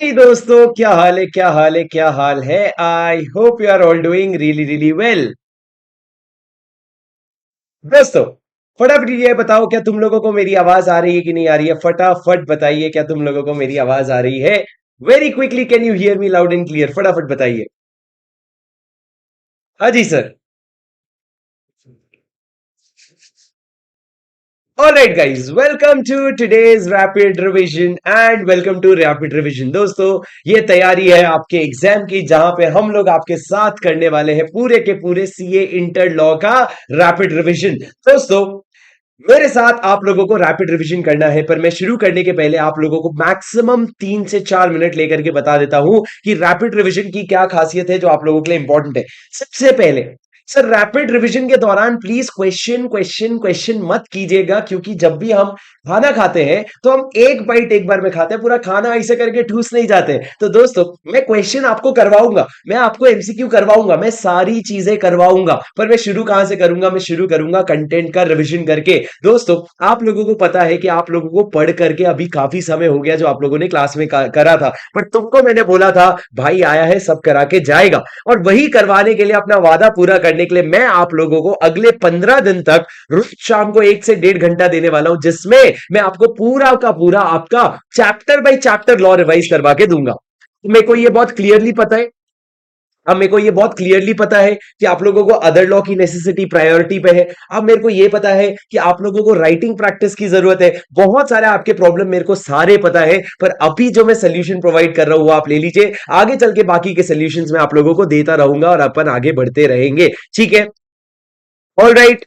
जी दोस्तों, क्या हाल है? क्या हाल है? क्या हाल है? I hope you are all doing really really well. दोस्तों, फटाफट ये बताओ, क्या तुम लोगों को मेरी आवाज आ रही है कि नहीं आ रही है? फटाफट बताइए, क्या तुम लोगों को मेरी आवाज आ रही है? Very quickly, can you hear me loud and clear? फटाफट बताइए। हाँ जी sir. Alright guys, welcome to today's rapid revision and welcome to rapid revision। दोस्तों, ये तैयारी है आपके एग्जाम की, जहां पे हम लोग आपके साथ करने वाले हैं पूरे के पूरे सीए इंटर लॉ का रैपिड रिविजन। दोस्तों, मेरे साथ आप लोगों को रैपिड रिवीजन करना है, पर मैं शुरू करने के पहले आप लोगों को मैक्सिमम 3 से 4 मिनट लेकर के बता देता हूं कि रैपिड रिवीजन की क्या खासियत है जो आप लोगों के लिए इंपॉर्टेंट है। सबसे पहले सर, रैपिड रिवीजन के दौरान प्लीज क्वेश्चन क्वेश्चन क्वेश्चन मत कीजिएगा, क्योंकि जब भी हम खाना खाते हैं तो हम एक बाइट एक बार में खाते हैं, पूरा खाना ऐसे करके ठूस नहीं जाते। तो दोस्तों, मैं क्वेश्चन आपको करवाऊंगा, मैं आपको एमसीक्यू करवाऊंगा, मैं सारी चीजें करवाऊंगा, पर मैं शुरू कहां से करूंगा? मैं शुरू करूंगा कंटेंट का रिवीजन करके। दोस्तों, आप लोगों को पता है कि आप लोगों को पढ़ करके अभी काफी समय हो गया जो आप लोगों ने क्लास में करा था, पर तुमको मैंने बोला था भाई आया है सब करा के जाएगा, और वही करवाने के लिए, अपना वादा पूरा करने के लिए मैं आप लोगों को अगले 15 दिन तक रोज शाम को 1 से 1.5 घंटा देने वाला हूं, जिसमें मैं आपको पूरा का पूरा आपका chapter by chapter law revise करवा के दूंगा। मेरे को ये बहुत क्लियरली पता है, अब मेरे को ये बहुत क्लियरली पता है कि आप लोगों को अदर लॉ की नेसेसिटी प्रायोरिटी पे है। अब मेरे को ये पता है कि आप लोगों को राइटिंग प्रैक्टिस की जरूरत है। बहुत सारे आपके प्रॉब्लम मेरे को सारे पता है, पर अभी जो मैं सोल्यूशन प्रोवाइड कर रहा हूं वो आप ले लीजिए। आगे चल के बाकी के सोल्यूशंस मैं आप लोगों को देता रहूंगा और अपन आगे बढ़ते रहेंगे। ठीक है? All right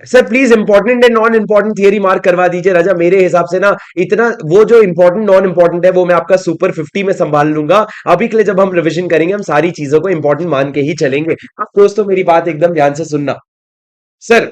sir, please important and non important theory mark करवा दीजिए राजा। मेरे हिसाब से ना, इतना वो जो इंपॉर्टेंट नॉन इंपॉर्टेंट है वो मैं आपका सुपर 50 में संभाल लूंगा। अभी के लिए जब हम रिवीजन करेंगे, हम सारी चीजों को इंपॉर्टेंट मान के ही चलेंगे। अब दोस्तों, मेरी बात एकदम ध्यान से सुनना। सर,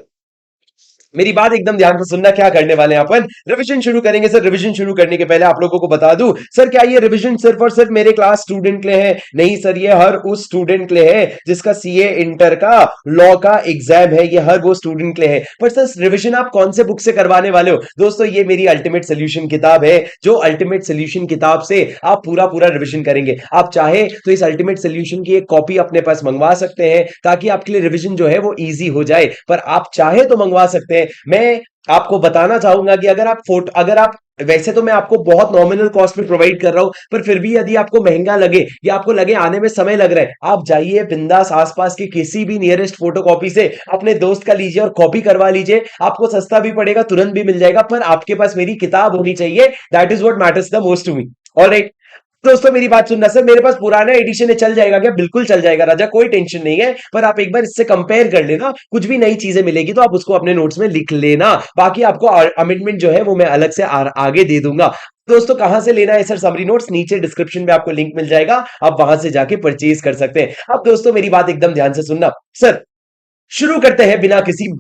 मेरी बात एकदम ध्यान से सुनना। क्या करने वाले हैं अपन? रिवीजन शुरू करेंगे सर। रिवीजन शुरू करने के पहले आप लोगों को बता दूं सर, क्या ये रिवीजन सिर्फ और सिर्फ मेरे क्लास स्टूडेंट के लिए है? नहीं सर, ये हर उस स्टूडेंट के लिए है जिसका सीए इंटर का लॉ का एग्जाम है। ये हर वो स्टूडेंट के लिए है। पर सर, रिवीजन आप कौन से बुक से करवाने वाले हो? दोस्तों, ये मेरी अल्टीमेट सोल्यूशन किताब है, जो अल्टीमेट सोल्यूशन किताब से आप पूरा पूरा रिवीजन करेंगे। आप चाहे तो इस अल्टीमेट सोल्यूशन की एक कॉपी अपने पास मंगवा सकते हैं, ताकि आपके लिए रिवीजन जो है वो इजी हो जाए। पर आप चाहे तो मंगवा सकते हैं। मैं आपको बताना चाहूंगा कि अगर आप वैसे तो मैं आपको बहुत नॉमिनल कॉस्ट में प्रोवाइड कर रहा हूं, पर फिर भी यदि आपको महंगा लगे या आपको लगे आने में समय लग रहा है, आप जाइए बिंदास आसपास की किसी भी नियरेस्ट फोटोकॉपी से अपने दोस्त का लीजिए और कॉपी करवा लीजिए। आपको सस्ता भी पड़ेगा, तुरंत भी मिल जाएगा, पर आपके पास मेरी किताब होनी चाहिए। That is what matters the most to me. Alright दोस्तों, मेरी बात सुनना। सर, मेरे पास पुराना एडिशन है, चल जाएगा क्या? बिल्कुल चल जाएगा राजा, कोई टेंशन नहीं है। पर आप एक बार इससे कंपेयर कर लेना, कुछ भी नई चीजें मिलेगी तो आप उसको अपने नोट्स में लिख लेना। बाकी आपको अमेंडमेंट जो है वो मैं अलग से आगे दे दूंगा। दोस्तों, कहां से लेना है सर समरी नोट्स? नीचे डिस्क्रिप्शन में आपको लिंक मिल जाएगा, आप वहां से जाके परचेज कर सकते हैं। अब दोस्तों, मेरी बात एकदम ध्यान से सुनना। सर, शुरू करते हैं बिना किसी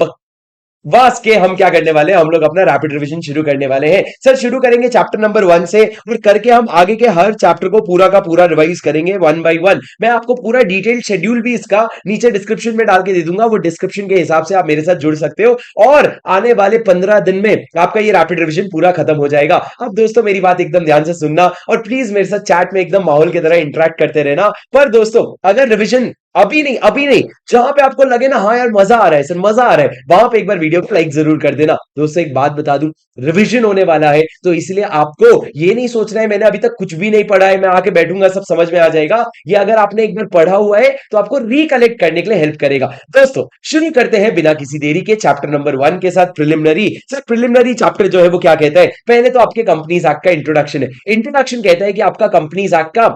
वास के। हम क्या करने वाले हैं? हम लोग अपना रैपिड रिवीजन शुरू करने वाले हैं। सर, शुरू करेंगे चैप्टर नंबर 1 से, और करके हम आगे के हर चैप्टर को पूरा का पूरा रिवाइज करेंगे वन बाय वन। मैं आपको पूरा डिटेल्ड शेड्यूल भी इसका नीचे डिस्क्रिप्शन में डाल के दे दूंगा। वो डिस्क्रिप्शन के हिसाब से आप मेरे साथ जुड़ सकते हो, और आने वाले 15 दिन में आपका ये रैपिड रिवीजन पूरा खत्म हो जाएगा। अब दोस्तों, मेरी बात एकदम ध्यान से सुनना, और प्लीज मेरे साथ चैट में एकदम माहौल की तरह इंटरेक्ट करते रहना। पर दोस्तों, अगर रिवीजन अभी नहीं, जहां पे आपको लगे ना हाँ यार मजा आ रहा है सर, मजा आ रहा है, वहां पे एक बार वीडियो को लाइक जरूर कर देना। दोस्तों, एक बात बता दूं, रिवीजन होने वाला है तो इसलिए आपको ये नहीं सोचना है मैंने अभी तक कुछ भी नहीं पढ़ा है, मैं आके बैठूंगा सब समझ में आ जाएगा। ये अगर आपने एक बार पढ़ा हुआ है तो आपको रिकलेक्ट करने के लिए हेल्प करेगा। दोस्तों, शुरू करते हैं बिना किसी देरी के चैप्टर नंबर 1 के साथ, प्रिलिमिनरी। सर, प्रिलिमिनरी चैप्टर जो है वो क्या कहता है? पहले तो आपके कंपनीज एक्ट का इंट्रोडक्शन है। इंट्रोडक्शन कहता है कि आपका कंपनीज एक्ट का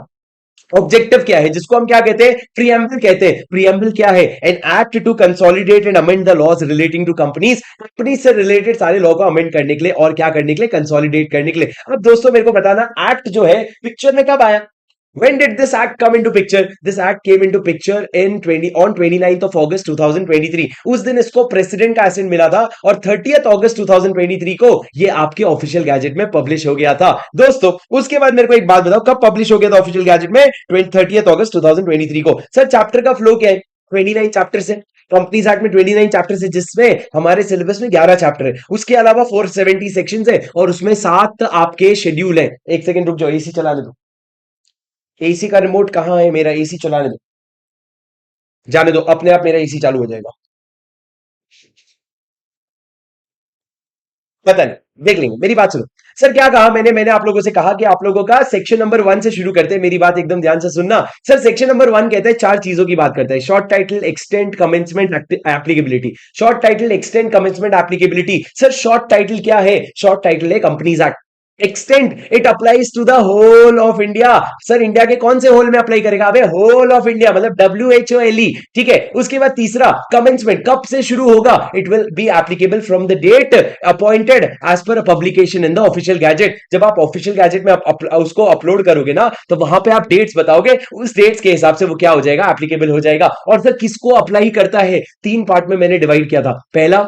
ऑब्जेक्टिव क्या है, जिसको हम क्या कहते हैं? प्रीएम्बल कहते हैं। प्रीएम्बल क्या है? An act to consolidate and amend the laws relating to companies. Company से रिलेटेड सारे लॉ को अमेंड करने के लिए, और क्या करने के लिए? कंसोलिडेट करने के लिए। अब दोस्तों, मेरे को बताना, एक्ट जो है पिक्चर में कब आया? When did this act come into picture? This act came into picture on 29th of August 2023। उस दिन इसको प्रेसिडेंट का एसेंट मिला था, और 30th अगस्त 2023 को ये आपके ऑफिशियल गैजेट में पब्लिश हो गया था। दोस्तों, उसके बाद मेरे को एक बात बताओ, कब पब्लिश हो गया था ऑफिशियल गैजेट में? 30th अगस्त 2023 को। सर, चैप्टर का फ्लो क्या है? 29 चैप्टर से, कंपनीज एक्ट में 29 चैप्टर है, जिसमें हमारे सिलेबस में 11 चैप्टर है, उसके अलावा 470 सेक्शंस है, और उसमें 7 आपके शेड्यूल है। एक सेकंड रुक जाओ, एसी चलाने दो। एसी का रिमोट कहाँ है मेरा? एसी चलाने दो, जाने दो, अपने आप मेरा एसी चालू हो जाएगा। पता नहीं, देख लेंगे। मेरी बात सुनो। सर क्या कहा मैंने? मैंने आप लोगों से कहा कि आप लोगों का सेक्शन नंबर 1 से शुरू करते हैं। मेरी बात एकदम ध्यान से सुनना। सर सेक्शन नंबर 1 कहता है, 4 चीजों की बात करता है: short title, extent, commencement, applicability. Short title, extent, commencement, applicability. Sir short title क्या है? शॉर्ट टाइटल है companies act. Extend, it applies to the whole of India. Sir India के कौन से होल में अप्लाई करेगा? अबे होल ऑफ इंडिया, मतलब WHOLE। ठीक है। उसके बाद तीसरा कमेंसमेंट, कब से शुरू होगा? It will be applicable from the date appointed as per publication in the official gazette. जब आप ऑफिशियल गैजेट में उसको अपलोड करोगे ना, तो वहां पे आप डेट्स बताओगे, उस डेट्स के हिसाब से वो क्या हो जाएगा? एप्लीकेबल हो जाएगा। और सर किसको अप्लाई करता है? 3 पार्ट में मैंने डिवाइड किया था। पहला,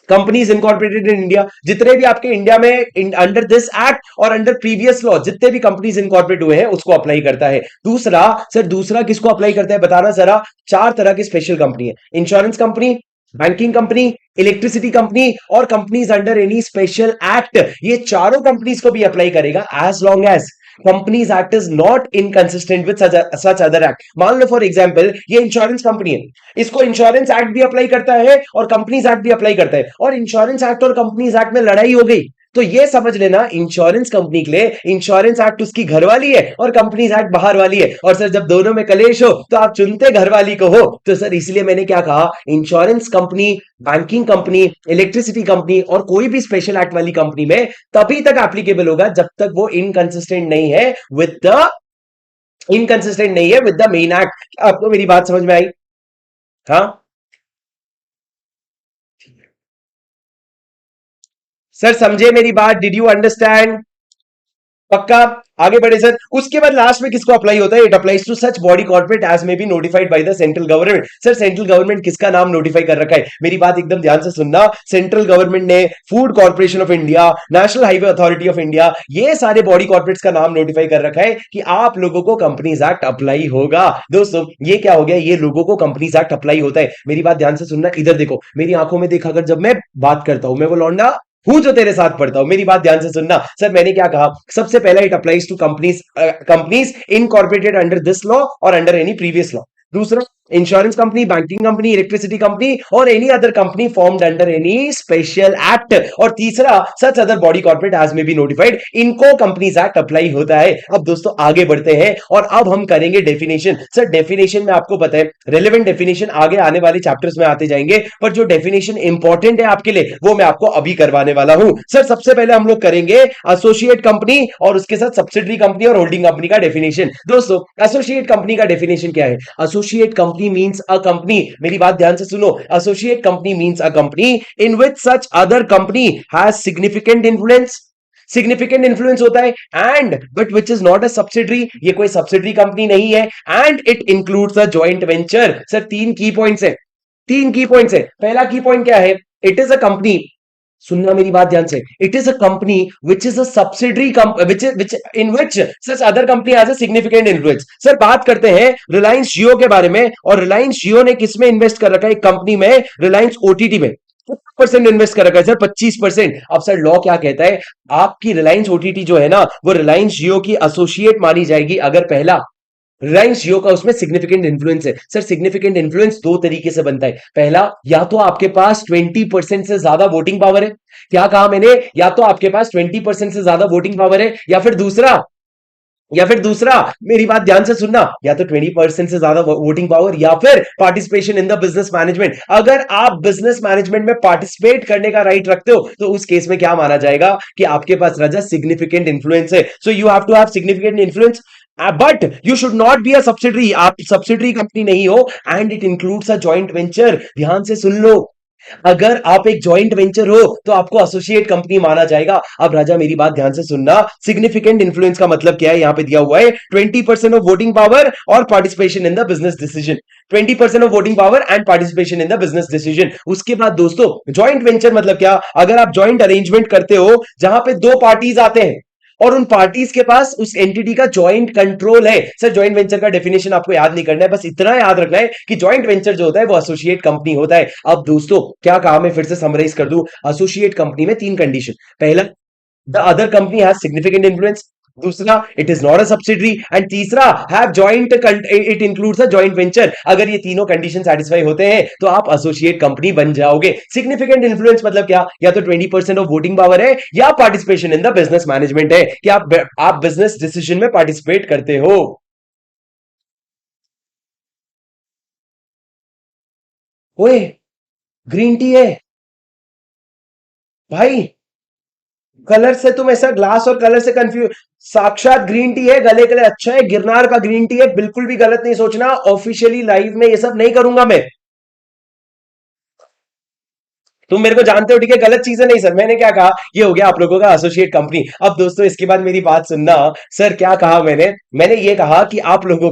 कंपनीज इनकॉर्पोरेटेड इन इंडिया, जितने भी आपके इंडिया में अंडर दिस एक्ट और अंडर प्रीवियस लॉ जितने भी कंपनीज इनकॉर्पोरेट हुए हैं, उसको अप्लाई करता है। दूसरा, सर दूसरा किसको अप्लाई करता है बताना जरा? 4 तरह की स्पेशल कंपनी है: insurance company, banking company, electricity company और companies under any special act. ये चारों कंपनीज को भी अप्लाई करेगा, as long as companies act is not inconsistent with such other act. मान लो फॉर एग्जांपल ये इंश्योरेंस कंपनी है, इसको इंश्योरेंस एक्ट भी अप्लाई करता है और कंपनीज एक्ट भी अप्लाई करता है, और इंश्योरेंस एक्ट और कंपनीज एक्ट में लड़ाई हो गई, तो ये समझ लेना इंश्योरेंस कंपनी के लिए इंश्योरेंस एक्ट उसकी घर वाली है और कंपनीज एक्ट बाहर वाली है। और सर जब दोनों में कलेश हो तो आप चुनते घर वाली को हो। तो सर इसलिए मैंने क्या कहा, insurance company, banking company, electricity company और कोई भी स्पेशल एक्ट वाली कंपनी में तभी तक एप्लीकेबल होगा जब तक वो इनकंसिस्टेंट नहीं है विद द मेन एक्ट। आपको मेरी बात समझ में आई? हाँ सर, समझे मेरी बात? Did you understand? पक्का? आगे बढ़े सर। उसके बाद लास्ट में किसको अप्लाई होता है? It applies to such body corporate as may be notified by the central government. Sir central government किसका नाम नोटिफाई कर रखा है? मेरी बात एकदम ध्यान से सुनना। सेंट्रल गवर्नमेंट ने food corporation of India, national highway authority of India, ये सारे बॉडी कॉर्पोरेट्स का नाम नोटिफाई कर रखा है कि आप लोगों को कंपनीज एक्ट अप्लाई होगा। दोस्तों ये क्या हो गया? ये लोगों को कंपनीज एक्ट अप्लाई होता है। मेरी बात ध्यान से सुनना, इधर देखो मेरी आंखों में देखा कर, जब मैं बात करता हूं मैं वो लौंडा हूं जो तेरे साथ पढ़ता हूं। मेरी बात ध्यान से सुनना। सर मैंने क्या कहा? सबसे पहला, it applies to companies incorporated under this law और अंडर एनी प्रीवियस लॉ। दूसरा, insurance company, banking company, electricity company और any other company formed under any special act. और तीसरा, such other body corporate as may be notified, इनको companies act apply होता है। अब दोस्तों आगे बढ़ते हैं और अब हम करेंगे डेफिनेशन। सर डेफिनेशन में आपको पता है रेलेवेंट डेफिनेशन आगे आने वाले चैप्टर्स में आते जाएंगे, पर जो डेफिनेशन इंपॉर्टेंट है आपके लिए वो मैं आपको अभी करवाने वाला हूं। सर सबसे पहले हम लोग करेंगे एसोसिएट कंपनी और उसके साथ सब्सिडरी कंपनी और होल्डिंग कंपनी का डेफिनेशन। दोस्तों एसोसिएट कंपनी का डेफिनेशन क्या है? Associate company means a company, मेरी बात ध्यान से सुनो, associate company means a company in which such other company has significant influence. Significant influence होता है and but which is not a subsidiary, ये कोई सब्सिडरी कंपनी नहीं है, and it includes a joint venture. Sir 3 की points है, 3 की points है। पहला की पॉइंट क्या है? इट इज अ कंपनी, सुनना मेरी बात ध्यान से, it is a company which is a subsidiary which in which such other company has a significant influence. Sir बात करते हैं रिलायंस जियो के बारे में, और रिलायंस जियो ने किसमें इन्वेस्ट कर रखा है? एक कंपनी में, रिलायंस ओटीटी में। 50% इन्वेस्ट कर रखा है सर, 25%। अब सर लॉ क्या कहता है? आपकी रिलायंस ओटीटी जो है ना, वो रिलायंस जियो की एसोसिएट मानी जाएगी अगर पहला रिलायंस जियो का उसमें सिग्निफिकेंट इन्फ्लुएंस है। सर सिग्निफिकेंट इन्फ्लुएंस 2 तरीके से बनता है। पहला, या तो आपके पास 20% से ज्यादा वोटिंग पावर है। क्या कहा मैंने? या तो आपके पास 20% से ज्यादा वोटिंग पावर है, या फिर दूसरा मेरी बात ध्यान से सुनना, या तो 20% से ज्यादा वोटिंग पावर, या फिर participation in the business management. अगर आप बिजनेस मैनेजमेंट में पार्टिसिपेट करने का राइट रखते हो तो उस केस में क्या माना जाएगा कि आपके पास राजा सिग्निफिकेंट इन्फ्लुएंस है। So you have to have significant influence, but you should not be a subsidiary, आप सब्सिडरी कंपनी नहीं हो, and it includes a joint venture. ध्यान से सुन लो, अगर आप एक जॉइंट वेंचर हो तो आपको एसोसिएट कंपनी माना जाएगा। अब राजा मेरी बात ध्यान से सुनना, सिग्निफिकेंट इन्फ्लुएंस का मतलब क्या है? यहां पे दिया हुआ है 20% ऑफ वोटिंग पावर और participation in the business decision. 20% of voting power and participation in the business decision. उसके बाद दोस्तों जॉइंट वेंचर मतलब क्या? अगर आप जॉइंट अरेंजमेंट करते हो जहां पे 2 पार्टीज आते हैं और उन पार्टीज के पास उस एंटिटी का जॉइंट कंट्रोल है। सर जॉइंट वेंचर का डेफिनेशन आपको याद नहीं करना है, बस इतना याद रखना है कि जॉइंट वेंचर जो होता है वो एसोसिएट कंपनी होता है। अब दोस्तों क्या कहा, मैं फिर से समराइज कर दूं, एसोसिएट कंपनी में तीन कंडीशन। पहला, the other company has significant influence. दूसरा, it is not a subsidiary. And तीसरा, have joint, it includes a joint venture. अगर ये तीनों कंडीशन सेटिस्फाई होते हैं तो आप एसोसिएट कंपनी बन जाओगे। सिग्निफिकेंट इन्फ्लुएंस मतलब क्या, या तो 20% ऑफ वोटिंग पावर है, या participation in the business management है, कि आप बिजनेस डिसीजन में पार्टिसिपेट करते हो। ओए, ग्रीन टी है भाई। कलर से तुम ऐसा ग्लास और कलर से कंफ्यूज, साक्षात ग्रीन टी है, गले के लिए अच्छा है, गिरनार का ग्रीन टी है, बिल्कुल भी गलत नहीं सोचना। ऑफिशियली लाइव में ये सब नहीं करूंगा मैं। तुम मेरे को जानते हो, ठीक है, गलत चीजें नहीं सर। मैंने क्या कहा, ये हो गया आप लोगों का एसोसिएट कंपनी। अब दोस्तों इसके बाद मेरी बात सुनना। सर क्या कहा मैंने, मैंने ये कहा कि आप लोगों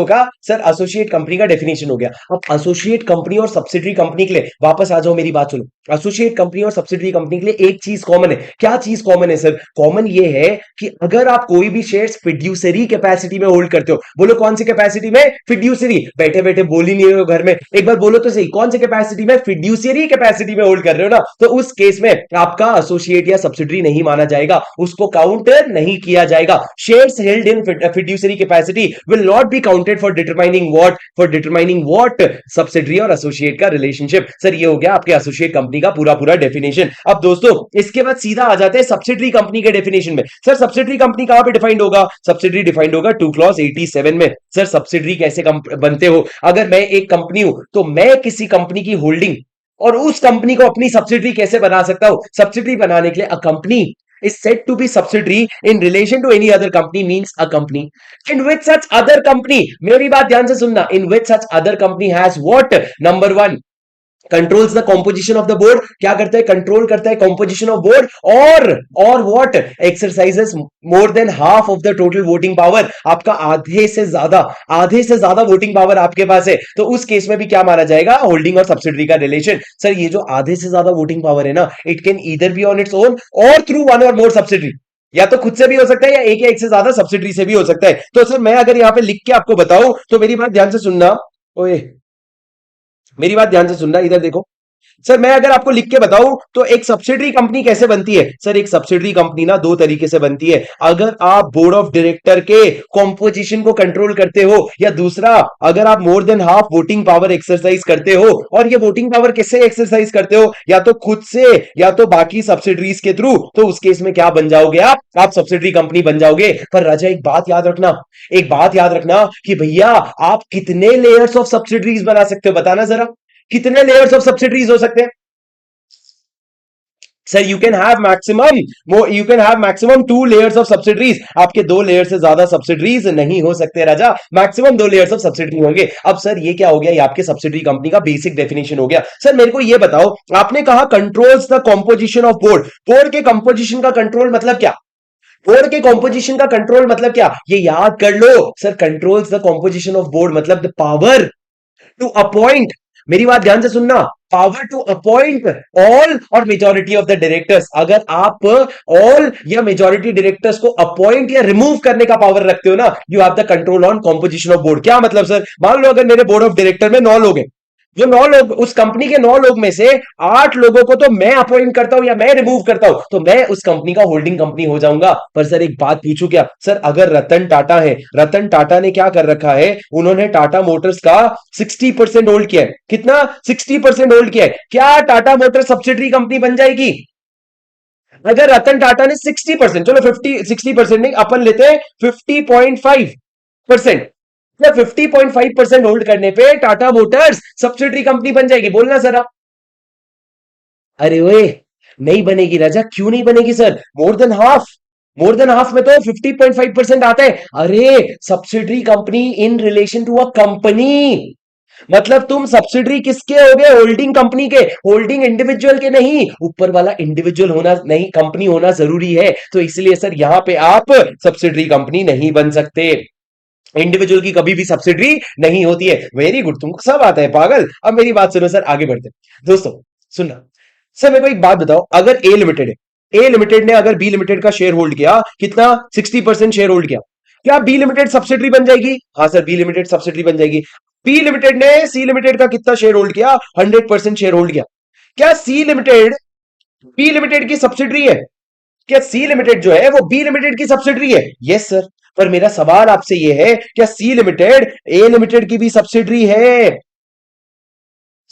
का सर एसोसिएट कंपनी का डेफिनेशन हो गया। अब एसोसिएट कंपनी और सब्सिडरी कंपनी के लिए वापस आ जाओ, मेरी बात सुनो। एसोसिएट कंपनी और सब्सिडरी कंपनी के लिए एक चीज कॉमन है। क्या चीज कॉमन है सर? कॉमन ये है कि अगर आप कोई भी शेयर्स फिड्यूसरी कैपेसिटी में होल्ड करते हो, बोलो कौन सी कैपेसिटी में? फिड्यूसरी। बैठे बैठे बोल ही नहीं रहे हो घर में, एक बार बोलो तो सही, कौन सी कैपेसिटी में? फिड्यूसरी कैपेसिटी में होल्ड कर रहे हो ना, तो उस केस में आपका एसोसिएट या सब्सिडरी नहीं माना जाएगा, उसको काउंट नहीं किया जाएगा। Shares held in fiduciary capacity will not be counted for determining what subsidiary और एसोसिएट का रिलेशनशिप। सर ये हो गया आपके एसोसिएट कंपनी का पूरा पूरा डेफिनेशन। अब दोस्तों इसके बाद सीधा आ जाते हैं सब्सिडरी कंपनी के डेफिनेशन में। सर सब्सिडरी कंपनी कहां पे डिफाइंड होगा? सब्सिडरी डिफाइंड होगा 2 क्लॉज 87 में। सर सब्सिडरी कैसे बनते हो? अगर मैं एक कंपनी हूं तो मैं किसी कंपनी की होल्डिंग और उस कंपनी को अपनी सब्सिडरी कैसे बना सकता हूं? सब्सिडरी बनाने के लिए a company is said to be subsidiary in relation to any other company means a company in which such other company, मेरी बात ध्यान से सुनना, in which such other company has what? Number one, controls the composition of the board. क्या करता है? Control करता है कॉम्पोजिशन ऑफ बोर्ड। और what? Exercises more than half of the total voting power. आपका आधे से ज्यादा वोटिंग पावर आपके पास है, तो उस केस में भी क्या माना जाएगा? होल्डिंग और सब्सिडरी का रिलेशन। सर ये जो आधे से ज्यादा वोटिंग पावर है ना, it can either be on its own और थ्रू वन और मोर सब्सिडरी। या तो खुद से भी हो सकता है, या एक से ज्यादा सब्सिडरी से भी हो सकता है। तो सर मैं अगर यहां पे लिख के आपको बताऊं तो मेरी बात ध्यान से सुनना। ओए, मेरी बात ध्यान से सुनना, इधर देखो। सर मैं अगर आपको लिख के बताऊं तो एक सब्सिडरी कंपनी कैसे बनती है? सर एक सब्सिडरी कंपनी ना दो तरीके से बनती है। अगर आप बोर्ड ऑफ डायरेक्टर के कॉम्पोजिशन को कंट्रोल करते हो, या दूसरा अगर आप more than half voting power exercise करते हो। और ये वोटिंग पावर किससे एक्सरसाइज करते हो? या तो खुद से, या तो बाकी सब्सिडरीज के थ्रू। तो उस केस में क्या बन जाओगे आप सब्सिडरी कंपनी बन जाओगे। पर राजा एक बात याद रखना कि भैया आप कितने लेयर्स ऑफ सब्सिडरीज बना सकते हो, बताना जरा। कितने लेयर्स ऑफ सब्सिडरीज हो सकते हैं? Sir you can have maximum 2 layers of subsidiaries. आपके 2 लेयर से ज्यादा सब्सिडरीज नहीं हो सकते राजा, मैक्सिमम 2 लेयर्स ऑफ सब्सिडरी होंगे। अब सर ये क्या हो गया? ये आपके सब्सिडरी कंपनी का बेसिक डेफिनेशन हो गया। सर मेरे को ये बताओ, आपने कहा controls the composition of board. Board के कंपोजिशन का कंट्रोल मतलब क्या? बोर्ड के कॉम्पोजिशन का कंट्रोल मतलब क्या? ये याद कर लो। Sir controls the composition of board मतलब द पावर टू अपॉइंट, मेरी बात ध्यान से सुनना, पावर टू अपॉइंट ऑल और मेजॉरिटी ऑफ द डायरेक्टर्स। अगर आप ऑल या मेजॉरिटी डायरेक्टर्स को अपॉइंट या रिमूव करने का पावर रखते हो ना, you have the control on composition of board. क्या मतलब सर? मान लो अगर मेरे बोर्ड ऑफ डायरेक्टर में 9 लोग हैं, जो 9 लोग, उस कंपनी के 9 लोग में से 8 लोगों को तो मैं अपॉइंट करता हूं या मैं रिमूव करता हूं, तो मैं उस कंपनी का होल्डिंग कंपनी हो जाऊंगा। पर सर एक बात पूछूं क्या? सर अगर रतन टाटा है, रतन टाटा ने क्या कर रखा है? उन्होंने टाटा मोटर्स का 60% होल्ड किया है। कितना? 60% होल्ड किया है। क्या टाटा मोटर्स सब्सिडरी कंपनी बन जाएगी? अगर रतन टाटा ने 60%, चलो 60% नहीं, अपन लेते हैं 50.5%, 50.5% होल्ड करने पे टाटा मोटर्स सब्सिडरी कंपनी बन जाएगी? बोलना जरा। अरे ओए, नहीं बनेगी राजा। क्यों नहीं बनेगी सर? मोर देन हाफ में तो 50.5% आता है। अरे subsidiary company in relation to a company, मतलब तुम सब्सिडरी किसके हो गए? होल्डिंग कंपनी के। होल्डिंग इंडिविजुअल के नहीं, ऊपर वाला इंडिविजुअल होना नहीं, कंपनी होना जरूरी है। तो इसलिए सर यहां पे आप सब्सिडरी कंपनी नहीं बन सकते। इंडिविजुअल की कभी भी सब्सिडरी नहीं होती है। वेरी गुड, तुमको सब आता है पागल। अब मेरी बात सुनो सर, आगे बढ़ते हैं। दोस्तों सुनना, सर मेरे को एक बात बताओ, अगर ए लिमिटेड है, ए लिमिटेड ने अगर बी लिमिटेड का शेयर होल्ड किया, कितना 60% शेयर होल्ड किया, क्या बी लिमिटेड सब्सिडरी बन जाएगी? हाँ सर, बी लिमिटेड सब्सिडरी बन जाएगी। बी लिमिटेड ने सी लिमिटेड का कितना शेयर होल्ड किया? 100% शेयर होल्ड किया। क्या सी लिमिटेड बी लिमिटेड की सब्सिडरी है? क्या सी लिमिटेड जो है वो बी लिमिटेड की सब्सिडरी है? Yes sir. पर मेरा सवाल आपसे ये है, क्या सी लिमिटेड ए लिमिटेड की भी सब्सिडरी है?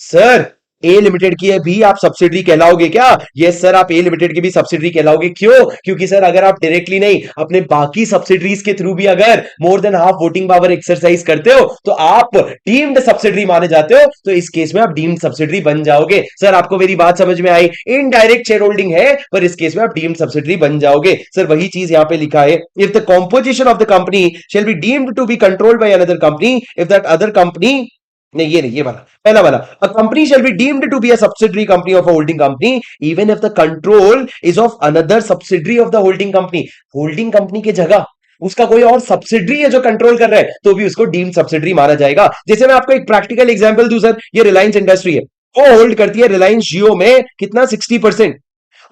सर, ए लिमिटेड की है भी आप सब्सिडरी कहलाओगे क्या? यस सर, आप ए लिमिटेड की भी सब्सिडरी कहलाओगे। क्यों? क्योंकि सर अगर आप डायरेक्टली नहीं, अपने बाकी सब्सिडरीज के थ्रू भी अगर more than half voting power exercise करते हो तो आप डीम्ड सब्सिडरी माने जाते हो, तो इस केस में आप डीम्ड सब्सिडरी बन जाओगे। सर आपको मेरी बात समझ में आई? इनडायरेक्ट शेयर होल्डिंग है, पर इस केस में आप डीम्ड सब्सिडरी बन जाओगे। सर वही चीज यहां पे लिखा है, if the composition of the company shall be deemed to be controlled by another company, if that other company, नहीं ये नहीं, ये वाला पहला वाला, a company shall be deemed to be a subsidiary company of a holding company even if the control is of another subsidiary of the holding company। Holding company की जगह उसका कोई और सब्सिडरी है जो कंट्रोल कर रहा है, तो भी उसको डीम्ड सब्सिडरी माना जाएगा। जैसे मैं आपको एक प्रैक्टिकल एग्जांपल दूं सर, ये रिलायंस इंडस्ट्री है, वो होल्ड करती है रिलायंस जियो में कितना 60%,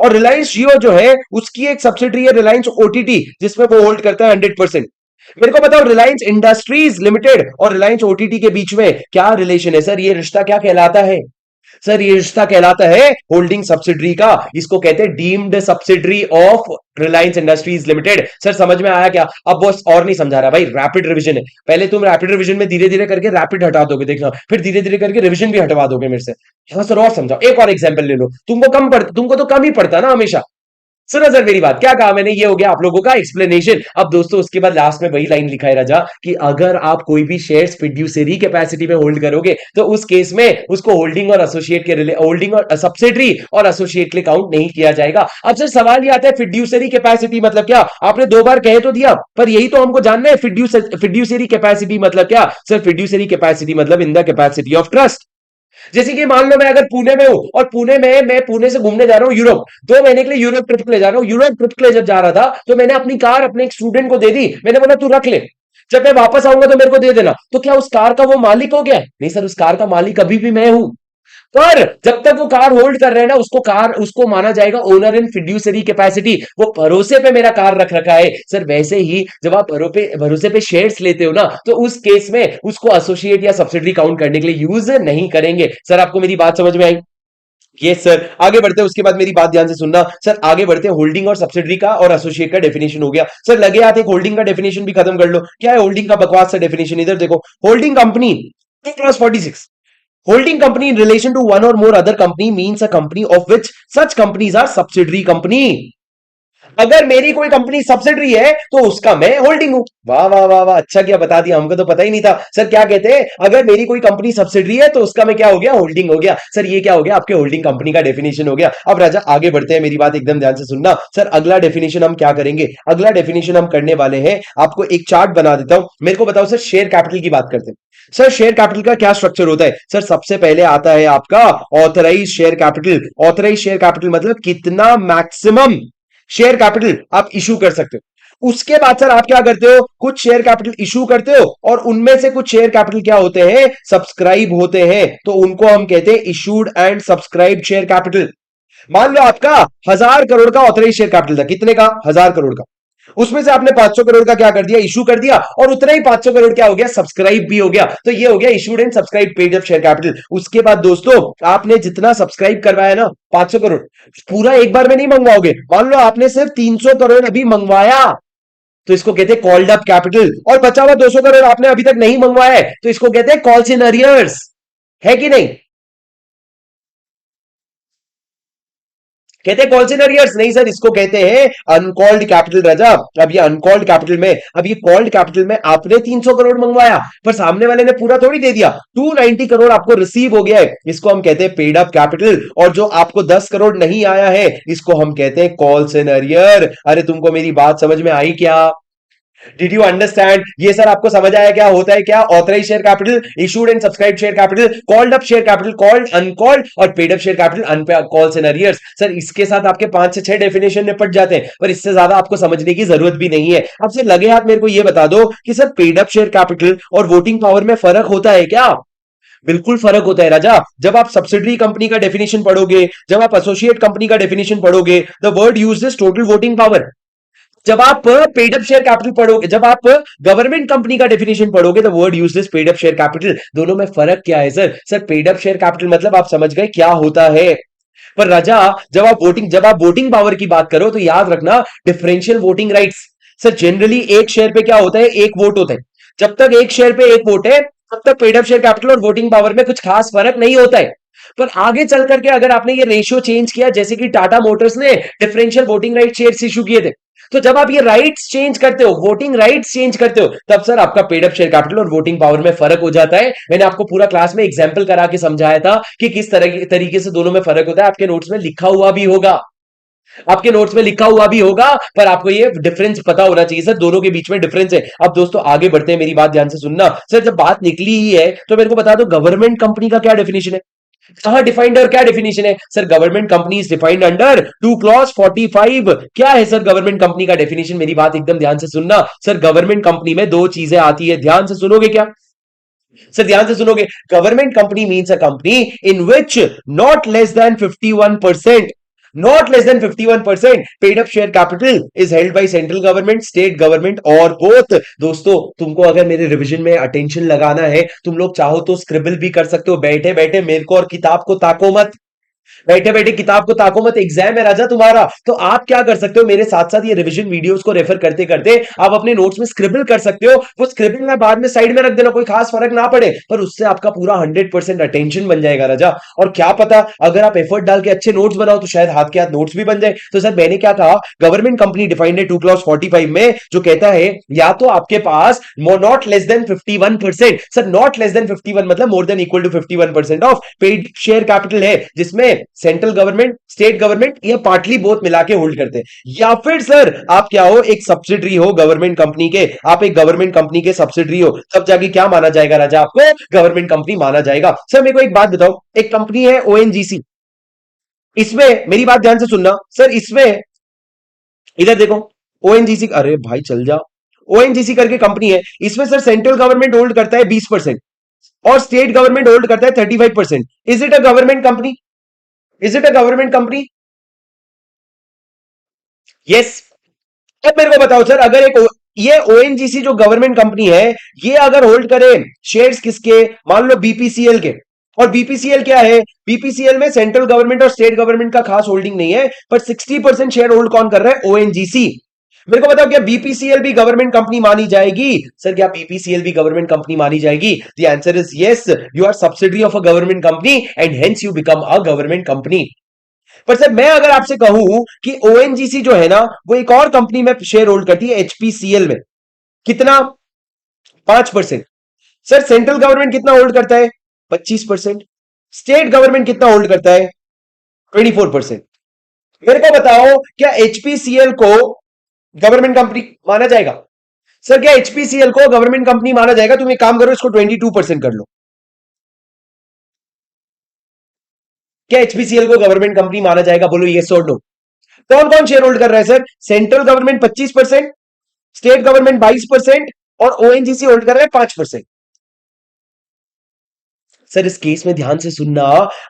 और रिलायंस जियो जो है उसकी एक सब्सिडरी है रिलायंस ओटीटी, जिसमें वो होल्ड करता है 100%। मेरे को बताओ, रिलायंस इंडस्ट्रीज लिमिटेड और रिलायंस ओटीटी के बीच में क्या रिलेशन है सर? ये रिश्ता क्या कहलाता है? सर ये रिश्ता कहलाता है होल्डिंग सब्सिडरी का। इसको कहते हैं deemed subsidiary of Reliance industries limited. Sir समझ में आया क्या? अब बस और नहीं समझा रहा भाई, रैपिड रिवीजन है। पहले तुम रैपिड रिवीजन में धीरे धीरे करके रैपिड हटा दोगे, देखना, फिर धीरे धीरे करके रिवीजन भी हटवा दोगे मेरे से। हाँ सर, और समझाओ, एक और एग्जांपल ले लो। तुमको तो कम ही पड़ता ना हमेशा। सुनो सर मेरी बात, क्या कहा मैंने? ये हो गया आप लोगों का एक्सप्लेनेशन। अब दोस्तों उसके बाद लास्ट में वही लाइन लिखा है राजा, कि अगर आप कोई भी शेयर्स फिड्यूसरी कैपेसिटी में होल्ड करोगे तो उस केस में उसको होल्डिंग और एसोसिएट के होल्डिंग और सब्सिडरी और एसोसिएट के लिए काउंट नहीं किया जाएगा। अब सर सवाल ये आता है, फिड्यूसरी कैपेसिटी मतलब क्या? आपने 2 बार कह तो दिया, पर यही तो हमको जानना है, फिड्यूसरी कैपेसिटी मतलब क्या? सर फिड्यूसरी कैपेसिटी मतलब इन द कैपेसिटी ऑफ ट्रस्ट। जैसे कि मान लो मैं अगर पुणे में हूं, और पुणे में मैं पुणे से घूमने जा रहा हूं यूरोप, 2 महीने के लिए यूरोप ट्रिप के लिए जा रहा हूं। यूरोप ट्रिप के लिए जब जा रहा था तो मैंने अपनी कार अपने एक स्टूडेंट को दे दी, मैंने बोला तू रख ले, जब मैं वापस आऊंगा तो मेरे को दे देना। तो क्या उस कार का वो मालिक हो गया? नहीं सर, उस कार का मालिक अभी भी मैं हूं। पर जब तक वो कार होल्ड कर रहे हैं ना, उसको माना जाएगा ओनर इन फिड्यूसरी कैपेसिटी। वो भरोसे पे मेरा कार रख रखा है। सर वैसे ही जब आप भरोसे पे शेयर्स लेते हो ना, तो उस केस में उसको एसोसिएट या सब्सिडरी काउंट करने के लिए यूज नहीं करेंगे। सर आपको मेरी बात समझ में आई? ये सर आगे बढ़ते हैं, उसके बाद मेरी बात ध्यान से सुनना। सर आगे बढ़ते हैं, होल्डिंग और सब्सिडरी का और एसोसिएट का डेफिनेशन हो गया। सर लगे हाथ एक होल्डिंग का डेफिनेशन भी खत्म कर लो। क्या है होल्डिंग का बकवास सा डेफिनेशन? इधर देखो, holding company clause 46, holding company in relation to one or more other company means a company of which such companies are subsidiary company। अगर मेरी कोई कंपनी सब्सिडरी है तो उसका मैं होल्डिंग हूं। वाह वाह वाह वाह, अच्छा किया बता दिया, हमको तो पता ही नहीं था। सर क्या कहते हैं, अगर मेरी कोई कंपनी सब्सिडरी है तो उसका मैं क्या हो गया? होल्डिंग हो गया। सर ये क्या हो गया? आपके होल्डिंग कंपनी का डेफिनेशन हो गया। अब राजा आगे बढ़ते हैं, मेरी बात एकदम ध्यान से सुनना। सर अगला डेफिनेशन हम क्या करेंगे? अगला डेफिनेशन हम करने वाले हैं, आपको एक चार्ट बना देता हूं। मेरे को बताओ सर, शेयर कैपिटल की बात करते हैं। सर शेयर कैपिटल का क्या स्ट्रक्चर होता है? सर सबसे पहले आता है आपका authorise share capital. Authorise share capital मतलब कितना मैक्सिमम शेयर कैपिटल आप इशू कर सकते हो। उसके बाद सर आप क्या करते हो? कुछ शेयर कैपिटल इशू करते हो, और उनमें से कुछ शेयर कैपिटल क्या होते हैं? सब्सक्राइब होते हैं, तो उनको हम कहते हैं issued and subscribe share capital. मान लो आपका 1000 करोड़ का ऑथराइज शेयर कैपिटल था, कितने का? 1000 करोड़ का। उसमें से आपने 500 करोड़ का क्या कर दिया? इशू कर दिया, और उतना ही 500 करोड़ क्या हो गया? सब्सक्राइब भी हो गया। तो ये हो गया issued and subscribe paid up share capital. उसके बाद दोस्तों, आपने जितना सब्सक्राइब करवाया ना 500 करोड़, पूरा एक बार में नहीं मंगवाओगे। मान लो आपने सिर्फ 300 करोड़ अभी मंगवाया, तो इसको कहते हैं कॉल्ड अप कैपिटल। और बचा हुआ 200 करोड़ आपने अभी तक नहीं मंगवाया है, तो इसको कहते हैं कॉल्स इन अरियर्स। है कि नहीं? कहते हैं कॉल्स इन अरियर्स? नहीं सर, इसको कहते हैं अनकॉल्ड कैपिटल। राजा अब ये अनकॉल्ड कैपिटल में, अब ये कॉल्ड कैपिटल में आपने 300 करोड़ मंगवाया, पर सामने वाले ने पूरा थोड़ी दे दिया। 290 करोड़ आपको रिसीव हो गया है, इसको हम कहते हैं पेड अप कैपिटल। और जो आपको 10 करोड़ नहीं आया है, इसको हम कहते हैं कॉल्स इन अरियर। अरे तुमको मेरी बात समझ में आई क्या? Did you understand? ये सर आपको समझ आया क्या होता है? क्या authorise share capital, issued and subscribe share capital, called up share capital, called uncalled, और paid up share capital, calls in arrears. Sir इसके साथ आपके 5 से 6 डेफिनेशन निपट जाते हैं, पर इससे ज्यादा आपको समझने की जरूरत भी नहीं है। अब से लगे हाथ मेरे को ये बता दो कि sir paid up share capital और वोटिंग पावर में फर्क होता है क्या? बिल्कुल फर्क होता है राजा। जब आप सब्सिडरी कंपनी का डेफिनेशन पढ़ोगे, जब आप एसोसिएट कंपनी का डेफिनेशन पढ़ोगे, the word uses total voting power. जब आप पेड अप शेयर कैपिटल पढ़ोगे, जब आप गवर्नमेंट कंपनी का डेफिनेशन पढ़ोगे, the word uses paid up share capital. दोनों में फर्क क्या है sir? Sir paid up share capital मतलब आप समझ गए क्या होता है। पर राजा, जब आप वोटिंग पावर की बात करो तो याद रखना differential voting rights. Sir generally एक शेयर पे क्या होता है? एक वोट होता है। जब तक एक शेयर पे एक वोट है, तब तक पेड अप शेयर कैपिटल और वोटिंग पावर में कुछ खास फर्क नहीं होता है। पर आगे चल करके अगर आपने ये रेशियो चेंज किया, जैसे कि टाटा मोटर्स ने differential voting right shares issue किए थे, तो जब आप ये राइट्स चेंज करते हो, वोटिंग राइट्स चेंज करते हो, तब सर आपका पेड अप शेयर कैपिटल और वोटिंग पावर में फर्क हो जाता है। मैंने आपको पूरा क्लास में एग्जांपल करा के समझाया था कि किस तरह तरीके से दोनों में फर्क होता है। आपके नोट्स में लिखा हुआ भी होगा, आपके नोट्स में लिखा हुआ भी होगा, पर आपको ये डिफरेंस पता होना चाहिए सर, दोनों के बीच में डिफरेंस है। अब दोस्तों आगे बढ़ते हैं, मेरी बात ध्यान से सुनना। सर जब बात निकली ही है तो मेरे को बता दो गवर्नमेंट कंपनी का क्या डेफिनेशन है, कहां डिफाइंड और क्या डेफिनेशन है? Sir government company is defined under 2 clause 45। क्या है सर गवर्नमेंट कंपनी का डेफिनेशन? मेरी बात एकदम ध्यान से सुनना। सर गवर्नमेंट कंपनी में दो चीजें आती है, ध्यान से सुनोगे क्या? सर ध्यान से सुनोगे। Government company means a company in which not less than 51%, not less than 51% paid up share capital is held by central government, state government और both। दोस्तों तुमको अगर मेरे रिवीजन में अटेंशन लगाना है, तुम लोग चाहो तो स्क्रिबल भी कर सकते हो बैठे बैठे, मेरे को और किताब को ताको मत। बैठे बैठे किताब को ताको मत, एग्जाम है राजा तुम्हारा। तो आप क्या कर सकते हो, मेरे साथ साथ ये रिवीजन वीडियोस को रेफर करते करते आप अपने नोट्स में स्क्रिबल कर सकते हो। वो स्क्रिबल ना बाद में साइड में रख देना, कोई खास फर्क ना पड़े, पर उससे आपका पूरा 100% अटेंशन बन जाएगा राजा। और क्या पता अगर आप एफर्ट डाल के अच्छे नोट्स बनाओ तो शायद हाथ के हाथ नोट्स भी बन जाए। तो सर मैंने क्या कहा, गवर्नमेंट कंपनी डिफाइंड है 2 क्लॉज 45 में, जो कहता है या तो आपके पास not less than 51%, sir not less than 51 मतलब more than equal to 51% of paid share capital है, जिसमें सेंट्रल गवर्नमेंट, स्टेट गवर्नमेंट या पार्टली बोथ मिला के होल्ड करते हैं। या फिर सर आप क्या हो, एक सब्सिडरी हो गवर्नमेंट कंपनी के, आप एक गवर्नमेंट कंपनी के सब्सिडरी हो, तब जाके क्या माना जाएगा राजा? आपको गवर्नमेंट कंपनी माना जाएगा। सर मेरे को एक बात बताओ, एक कंपनी है ओएनजीसी, इसमें मेरी बात ध्यान से सुनना सर, इसमें इधर देखो, ओएनजीसी, अरे भाई चल जा, ओएनजीसी करके कंपनी है, इसमें सर सेंट्रल गवर्नमेंट होल्ड करता है 20% और स्टेट गवर्नमेंट होल्ड करता है 35%। Is it a government company? Is it a government company? Yes. अब मेरे को बताओ सर, अगर ये ओएनजीसी जो गवर्नमेंट कंपनी है, ये अगर होल्ड करे शेयर्स किसके, मान लो बीपीसीएल के, और बीपीसीएल क्या है, बीपीसीएल में सेंट्रल गवर्नमेंट और स्टेट गवर्नमेंट का खास होल्डिंग नहीं है, पर 60% शेयर होल्ड कौन कर रहा है? ओएनजीसी। मेरे को बताओ क्या बीपीसीएल भी गवर्नमेंट कंपनी मानी जाएगी? सर क्या बीपीसीएल भी गवर्नमेंट कंपनी मानी जाएगी? The answer is yes, you are subsidiary of a government company and hence you become a government company. पर सर मैं अगर आपसे कहूं कि ओएनजीसी जो है ना, वो एक और कंपनी में शेयर होल्ड करती है एचपीसीएल में, कितना? 5%। सर सेंट्रल गवर्नमेंट कितना होल्ड करता है? 25%। स्टेट गवर्नमेंट कितना होल्ड करता है? 24%। मेरे को बताओ क्या एचपीसीएल को गवर्नमेंट कंपनी माना जाएगा? सर क्या एचपीसीएल को गवर्नमेंट कंपनी माना जाएगा? तुम एक काम करो, इसको 22% कर लो। क्या एचपीसीएल को गवर्नमेंट कंपनी माना जाएगा? बोलो यस और नो। कौन कौन शेयर होल्ड कर रहा है sir? Central government 25%, state government 22% और ओएनजीसी होल्ड कर रहा है 5%। सर इस केस में ध्यान से सुनना,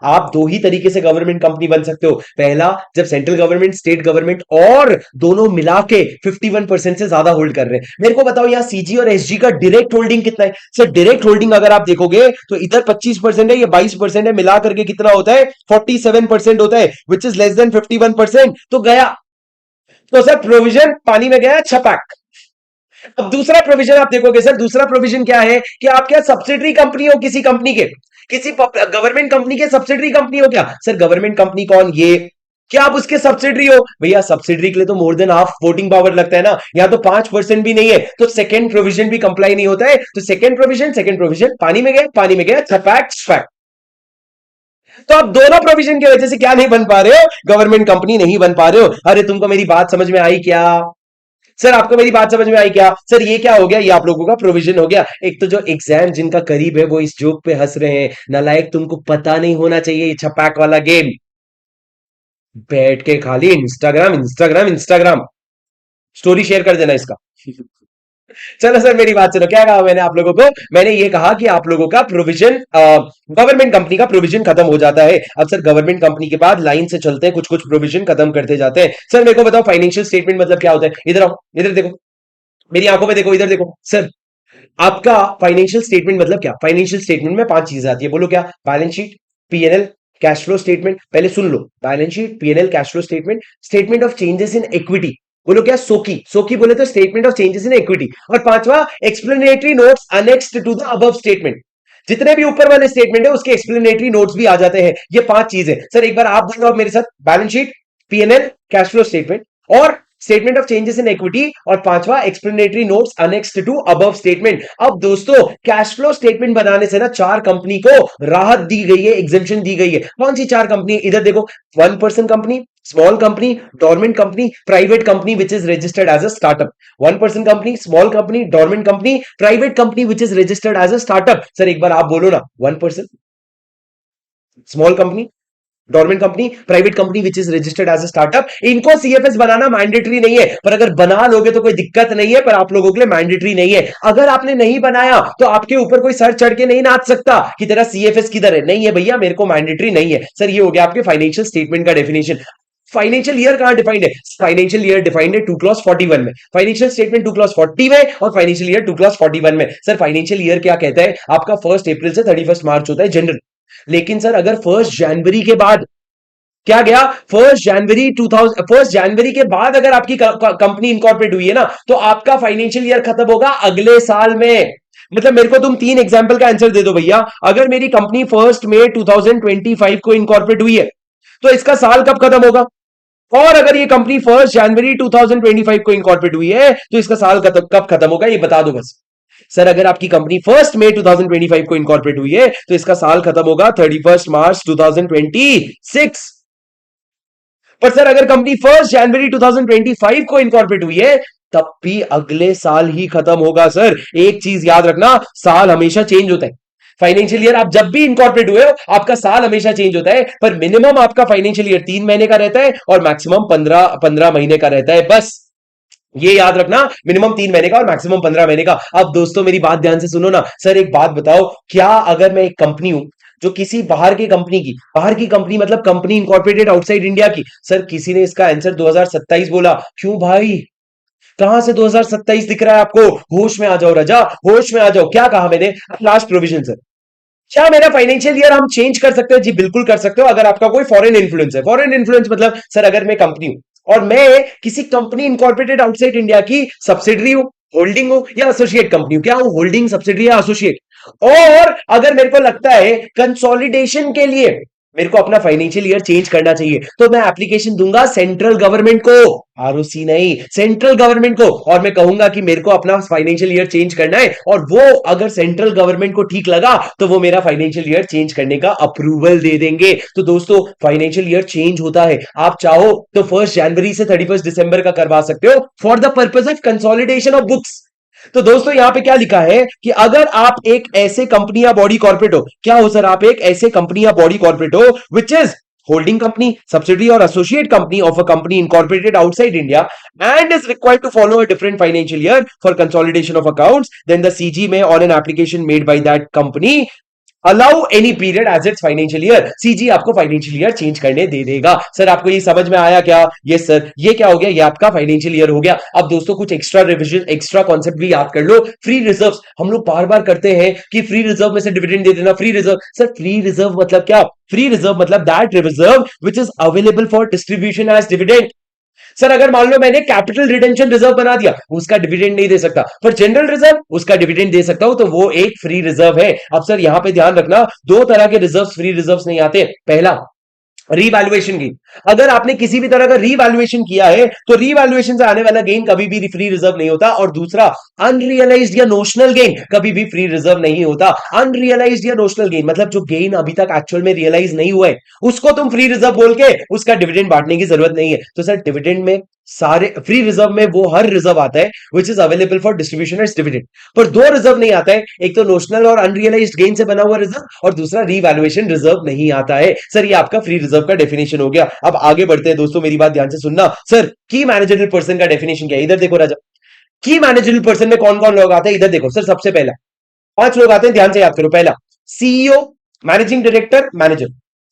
आप दो ही तरीके से गवर्नमेंट कंपनी बन सकते हो। पहला, जब सेंट्रल गवर्नमेंट, स्टेट गवर्नमेंट और दोनों मिला के 51% से ज्यादा होल्ड कर रहे हैं। मेरे को बताओ यहाँ सीजी और एसजी का डायरेक्ट होल्डिंग कितना है? सर डायरेक्ट होल्डिंग अगर आप देखोगे तो इधर 25% है, ये 22% है, मिला करके कितना होता है? 47% होता है, विच इज लेस देन 51%। तो गया, तो सर प्रोविजन पानी में गया छपाक। अब दूसरा प्रोविजन आप देखोगे सर, दूसरा प्रोविजन क्या है कि आप क्या सब्सिडरी कंपनी हो किसी कंपनी के, किसी गवर्नमेंट कंपनी के सब्सिडरी कंपनी हो क्या? सर गवर्नमेंट कंपनी कौन? ये। क्या आप उसके सब्सिडरी हो? भैया सब्सिडरी के लिए तो more than half voting power लगता है ना, यहां तो 5% भी नहीं है, तो सेकंड प्रोविजन भी कंप्लाई नहीं होता है। तो सेकंड प्रोविजन पानी में गया, पानी में गया छपैक छपैक। तो आप दोनों प्रोविजन की वजह से क्या नहीं बन पा रहे हो? गवर्नमेंट कंपनी नहीं बन पा रहे हो। अरे तुमको मेरी बात समझ में आई क्या? सर आपको मेरी बात समझ में आई क्या? सर ये क्या हो गया, ये आप लोगों का प्रोविजन हो गया। एक तो जो एग्जाम जिनका करीब है वो इस जोक पे हंस रहे हैं, नालायक तुमको पता नहीं होना चाहिए ये छपाक वाला गेम। बैठ के खाली Instagram Instagram Instagram, story share कर देना इसका। चलो सर मेरी बात सुनो, क्या कहा मैंने आप लोगों को? मैंने ये कहा कि आप लोगों का प्रोविजन, गवर्नमेंट कंपनी का प्रोविजन खत्म हो जाता है। अब सर गवर्नमेंट कंपनी के बाद लाइन से चलते हैं, कुछ कुछ प्रोविजन खत्म करते जाते हैं। सर मेरे को बताओ फाइनेंशियल स्टेटमेंट मतलब क्या होता है? इधर आओ, इधर देखो, मेरी आंखों में देखो, इधर देखो सर। आपका फाइनेंशियल स्टेटमेंट मतलब क्या? फाइनेंशियल स्टेटमेंट में पांच चीजें आती है, बोलो क्या? Balance sheet, PNL, cash flow statement. पहले सुन लो, balance sheet, PNL, cash flow statement, statement of changes in equity. बोलो क्या? सोकी, सोकी बोले तो statement of changes in equity. और पांचवा, explanatory notes annexed to the above statement. जितने भी ऊपर वाले स्टेटमेंट है उसके एक्सप्लेनेटरी नोट्स भी आ जाते हैं। ये पांच चीजें सर, एक बार आप बोलो मेरे साथ, balance sheet, PNL, cash flow statement और statement of changes in equity, और पांचवा explanatory notes annexed to above statement. अब दोस्तों कैश फ्लो स्टेटमेंट बनाने से ना चार कंपनी को राहत दी गई है, एग्जेम्पशन दी गई है। कौन सी चार कंपनी? इधर देखो, one person company, small company, dormant company, private company which is registered as a startup. One person company, small company, dormant company, private company which is registered as a startup. Sir एक बार आप बोलो ना, one person, small company, government company, private company which is registered as a startup. इनको CFS बनाना mandatory नहीं है, पर अगर बना लोगे तो कोई दिक्कत नहीं है, पर आप लोगों के लिए मैंडेटरी नहीं है। अगर आपने नहीं बनाया तो आपके ऊपर कोई सर चढ़ के नहीं नाच सकता कि तेरा सीएफएस किधर है। नहीं है भैया, मेरे को मैंडेटरी नहीं है। सर ये हो गया आपके फाइनेंशियल स्टेटमेंट का डेफिनेशन। फाइनेंशियल ईयर कहां डिफाइंड है? फाइनेंशियल ईयर डिफाइंड है 2 क्लॉज 41 में, फाइनेंशियल स्टेटमेंट 2 क्लॉज 40 में, और फाइनेंशियल ईयर 2 क्लॉज 41 में। सर फाइनेंशियल ईयर क्या कहता है? आपका 1 अप्रैल से 31 मार्च होता है जनरल। लेकिन सर अगर 1 जनवरी के बाद, क्या गया, 1 जनवरी के बाद अगर आपकी कंपनी इनकॉर्पोरेट हुई है ना, तो आपका फाइनेंशियल ईयर खत्म होगा अगले साल में। मतलब मेरे को तुम तीन एग्जांपल का आंसर दे दो भैया। अगर मेरी कंपनी 1 मई 2025 को इनकॉर्पोरेट हुई है, तो इसका साल कब खत्म होगा? और अगर ये कंपनी 1 जनवरी 2025 को इनकॉर्पोरेट हुई है, तो इसका साल कब खत्म होगा, ये बता दो बस। सर अगर आपकी कंपनी 1 मई 2025 को इनकॉर्पोरेट हुई है, तो इसका साल खत्म होगा 31 मार्च 2026। पर सर अगर कंपनी 1 जनवरी 2025 को इनकॉर्पोरेट हुई है, तब भी अगले साल ही खत्म होगा। सर एक चीज याद रखना, साल हमेशा चेंज होता है। फाइनेंशियल ईयर आप जब भी इनकॉर्पोरेट हुए हो, आपका साल हमेशा चेंज होता है, पर मिनिमम आपका फाइनेंशियल ईयर 3 महीने का रहता है और मैक्सिमम 15 महीने का रहता है। बस ये याद रखना, मिनिमम 3 महीने का और मैक्सिमम 15 महीने का। अब दोस्तों मेरी बात ध्यान से सुनो ना। सर एक बात बताओ, क्या अगर मैं एक कंपनी हूं जो किसी बाहर की कंपनी मतलब कंपनी इंकॉर्पोरेटेड आउटसाइड इंडिया की। सर किसी ने इसका आंसर 2027 बोला, क्यों भाई? कहां से 2027 दिख रहा है आपको? होश में आ जाओ राजा, होश में आ जाओ। क्या कहा मैंने? लास्ट प्रोविजन सर, क्या मेरा फाइनेंशियल ईयर हम चेंज कर सकते हो? जी बिल्कुल कर सकते हो, अगर आपका कोई फॉरेन इन्फ्लुएंस है। फॉरेन इन्फ्लुएंस मतलब सर अगर मैं कंपनी हूं और मैं किसी कंपनी इंकॉर्पोरेटेड आउटसाइड इंडिया की सब्सिडरी हूं, होल्डिंग हूं या एसोसिएट कंपनी हूं, क्या हूं? होल्डिंग, सब्सिडरी या एसोसिएट। और अगर मेरे को लगता है कंसोलिडेशन के लिए मेरे को अपना फाइनेंशियल ईयर चेंज करना चाहिए, तो मैं एप्लीकेशन दूंगा सेंट्रल गवर्नमेंट को, आरओसी नहीं, सेंट्रल गवर्नमेंट को, और मैं कहूंगा कि मेरे को अपना फाइनेंशियल ईयर चेंज करना है। और वो अगर सेंट्रल गवर्नमेंट को ठीक लगा तो वो मेरा फाइनेंशियल ईयर चेंज करने का अप्रूवल दे देंगे। तो दोस्तों फाइनेंशियल ईयर चेंज होता है, आप चाहो तो 1 जनवरी से 31 दिसंबर का करवा सकते हो for the purpose of consolidation of books. तो दोस्तों यहां पे क्या लिखा है कि अगर आप एक ऐसे कंपनी या बॉडी कॉर्पोरेट हो, क्या हो सर? आप एक ऐसे कंपनी या बॉडी कॉर्पोरेट हो which is holding company, subsidiary or associate company of a company incorporated outside India and is required to follow a different financial year for consolidation of accounts, then the CG may on an application made by that company allow any period as its financial year. CG आपको financial year change करने दे देगा। Sir आपको ये समझ में आया क्या? Yes sir. ये क्या हो गया? ये आपका फाइनेंशियल ईयर हो गया। अब दोस्तों कुछ एक्स्ट्रा रिविजन, एक्स्ट्रा कॉन्सेप्ट भी याद कर लो। फ्री रिजर्व, हम लोग बार बार करते हैं कि फ्री रिजर्व में से डिविडेंड दे देना। Free reserve, sir free reserve मतलब क्या? फ्री रिजर्व मतलब that reserve which is available for distribution as dividend. Sir अगर मान लो मैंने कैपिटल रिटेंशन रिजर्व बना दिया, उसका डिविडेंड नहीं दे सकता, पर जनरल रिजर्व उसका डिविडेंड दे सकता हूं, तो वो एक फ्री रिजर्व है। अब सर यहां पे ध्यान रखना, दो तरह के रिजर्व, फ्री रिजर्व नहीं आते। पहला रीवैल्यूएशन की, अगर आपने किसी भी तरह का रीवैल्यूएशन किया है तो रीवैल्यूएशन से आने वाला गेन कभी भी फ्री रिजर्व नहीं होता। और दूसरा अनरियलाइज्ड या नोशनल गेन कभी भी फ्री रिजर्व नहीं होता। अनरियलाइज्ड या नोशनल गेन मतलब जो गेन अभी तक एक्चुअल में रियलाइज नहीं हुआ है, उसको तुम फ्री रिजर्व बोल के उसका डिविडेंड बांटने की जरूरत नहीं है। तो सर डिविडेंड में सारे, फ्री रिजर्व में वो हर रिजर्व आता है which is available for distribution as dividend, पर दो रिजर्व नहीं आता है, एक तो नोशनल और अनरियलाइज्ड गेन से बना हुआ रिजर्व और दूसरा रीवैल्यूएशन रिजर्व नहीं आता है। सर ये आपका फ्री रिजर्व का डेफिनेशन हो गया। अब आगे बढ़ते हैं दोस्तों, मेरी बात ध्यान से सुनना। सर की मैनेजरियल पर्सन का डेफिनेशन क्या है? इधर देखो राजा, की मैनेजरल पर्सन में कौन कौन लोग आते हैं इधर देखो सर। सबसे पहला 5 लोग आते हैं, ध्यान से याद करो। पहला CEO, managing director, manager.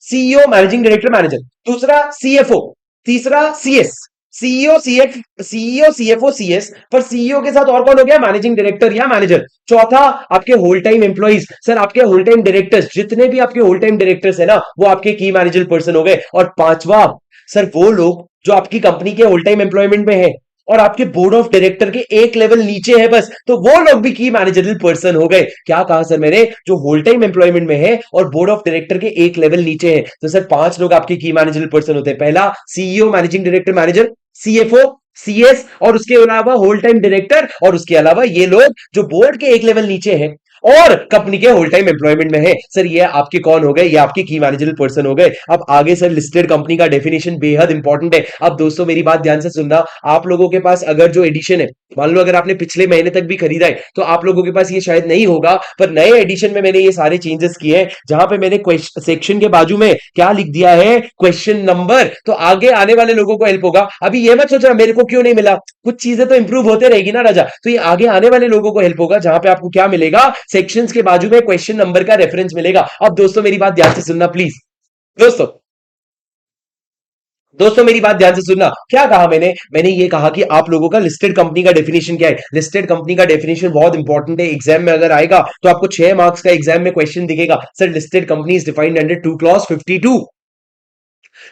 CEO, managing director, manager. दूसरा सीएफओ। तीसरा सीएस। सीईओ सीएफओ सीएस, पर सीईओ के साथ और कौन हो गया? मैनेजिंग डायरेक्टर या मैनेजर। चौथा आपके होल टाइम एम्प्लॉइज। सर आपके होल टाइम डायरेक्टर्स, जितने भी आपके होल टाइम डायरेक्टर्स है ना, वो आपके की मैनेजर पर्सन हो गए। और पांचवा सर वो लोग जो आपकी कंपनी के होल टाइम एम्प्लॉयमेंट में है और आपके बोर्ड ऑफ डायरेक्टर के एक लेवल नीचे है बस, तो वो लोग भी की मैनेजरल पर्सन हो गए। क्या कहा सर मैंने? जो होल टाइम एम्प्लॉयमेंट में है और बोर्ड ऑफ डायरेक्टर के एक लेवल नीचे है, तो सर 5 लोग आपके की मैनेजरल पर्सन होते हैं। पहला CEO, managing director, manager, CFO, CS, और उसके अलावा होल टाइम डायरेक्टर, और उसके अलावा ये लोग जो बोर्ड के एक लेवल नीचे हैं और कंपनी के होल टाइम एम्प्लॉयमेंट में है। सर ये आपके कौन हो गए? ये आपके की मैनेजरल पर्सन हो गए। अब आगे सर लिस्टेड कंपनी का डेफिनेशन बेहद इंपॉर्टेंट है। अब दोस्तों मेरी बात ध्यान से सुनना। आप लोगों के पास अगर जो एडिशन है, मान लो अगर आपने पिछले महीने तक भी खरीदा है, तो आप लोगों के पास ये शायद नहीं होगा, पर नए एडिशन में मैंने ये सारे चेंजेस किए हैं, जहां पे मैंने सेक्शन के बाजू में क्या लिख दिया है? Question number. तो आगे आने वाले लोगों को हेल्प होगा। अभी ये मत सोचना मेरे को क्यों नहीं मिला, कुछ चीजें तो इंप्रूव होते रहेगी ना राजा। तो ये आगे आने वाले लोगों को हेल्प होगा, जहां पे आपको क्या मिलेगा? सेक्शंस के बाजू में क्वेश्चन नंबर का रेफरेंस मिलेगा। अब दोस्तों मेरी बात ध्यान से सुनना प्लीज। दोस्तों दोस्तों मेरी बात ध्यान से सुनना। क्या कहा मैंने? मैंने ये कहा कि आप लोगों का लिस्टेड कंपनी का डेफिनेशन क्या है। लिस्टेड कंपनी का डेफिनेशन बहुत इंपॉर्टेंट है। एग्जाम में अगर आएगा तो आपको 6 मार्क्स का एग्जाम में क्वेश्चन दिखेगा। Sir listed company is defined under 2 clause 52।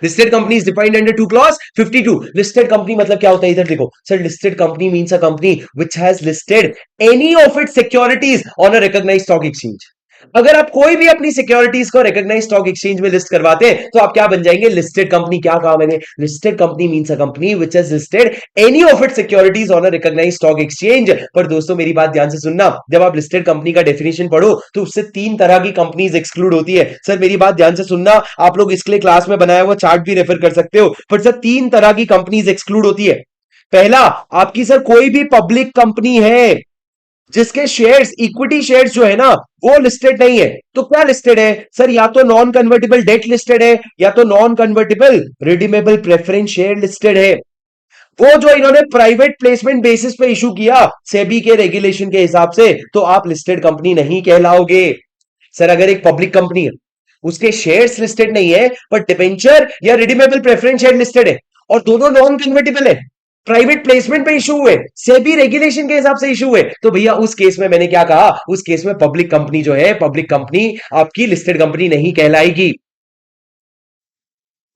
Listed company is defined under 2 clause 52। Listed company मतलब क्या होता है? इधर देखो sir, listed company means a company which has listed any of its securities on a recognised stock exchange. अगर आप कोई भी अपनी सिक्योरिटीज को रिकॉग्नाइज्ड स्टॉक एक्सचेंज में लिस्ट करवाते हैं तो आप क्या बन जाएंगे? Listed company. क्या कहा मैंने? Listed company means a company which has listed any of its securities on a recognised stock exchange. पर दोस्तों मेरी बात ध्यान से सुनना, जब आप लिस्टेड कंपनी का डेफिनेशन पढ़ो तो उससे 3 तरह की कंपनीज एक्सक्लूड होती है। सर मेरी बात ध्यान से सुनना, आप लोग इसके लिए क्लास में बनाया हुआ चार्ट भी रेफर कर सकते हो। पर सर 3 तरह की कंपनीज एक्सक्लूड होती है। पहला, आपकी सर कोई भी पब्लिक कंपनी है जिसके शेयर्स, इक्विटी शेयर्स जो है ना, वो लिस्टेड नहीं है। तो क्या लिस्टेड है सर? या तो नॉन कन्वर्टेबल डेट लिस्टेड है, या तो non convertible redeemable preference share listed है। वो जो इन्होंने प्राइवेट प्लेसमेंट बेसिस पे इशू किया सेबी के रेगुलेशन के हिसाब से, तो आप लिस्टेड कंपनी नहीं कहलाओगे। सर अगर एक पब्लिक कंपनी है, उसके शेयर्स लिस्टेड नहीं है, पर डिबेंचर या रिडीमेबल प्रेफरेंस शेयर लिस्टेड है, और दोनों नॉन कन्वर्टेबल है, प्राइवेट प्लेसमेंट पे इशू हुए, सेबी रेगुलेशन के हिसाब से इशू हुए, तो भैया उस केस में मैंने क्या कहा? उस केस में पब्लिक कंपनी जो है, पब्लिक कंपनी आपकी लिस्टेड कंपनी नहीं कहलाएगी।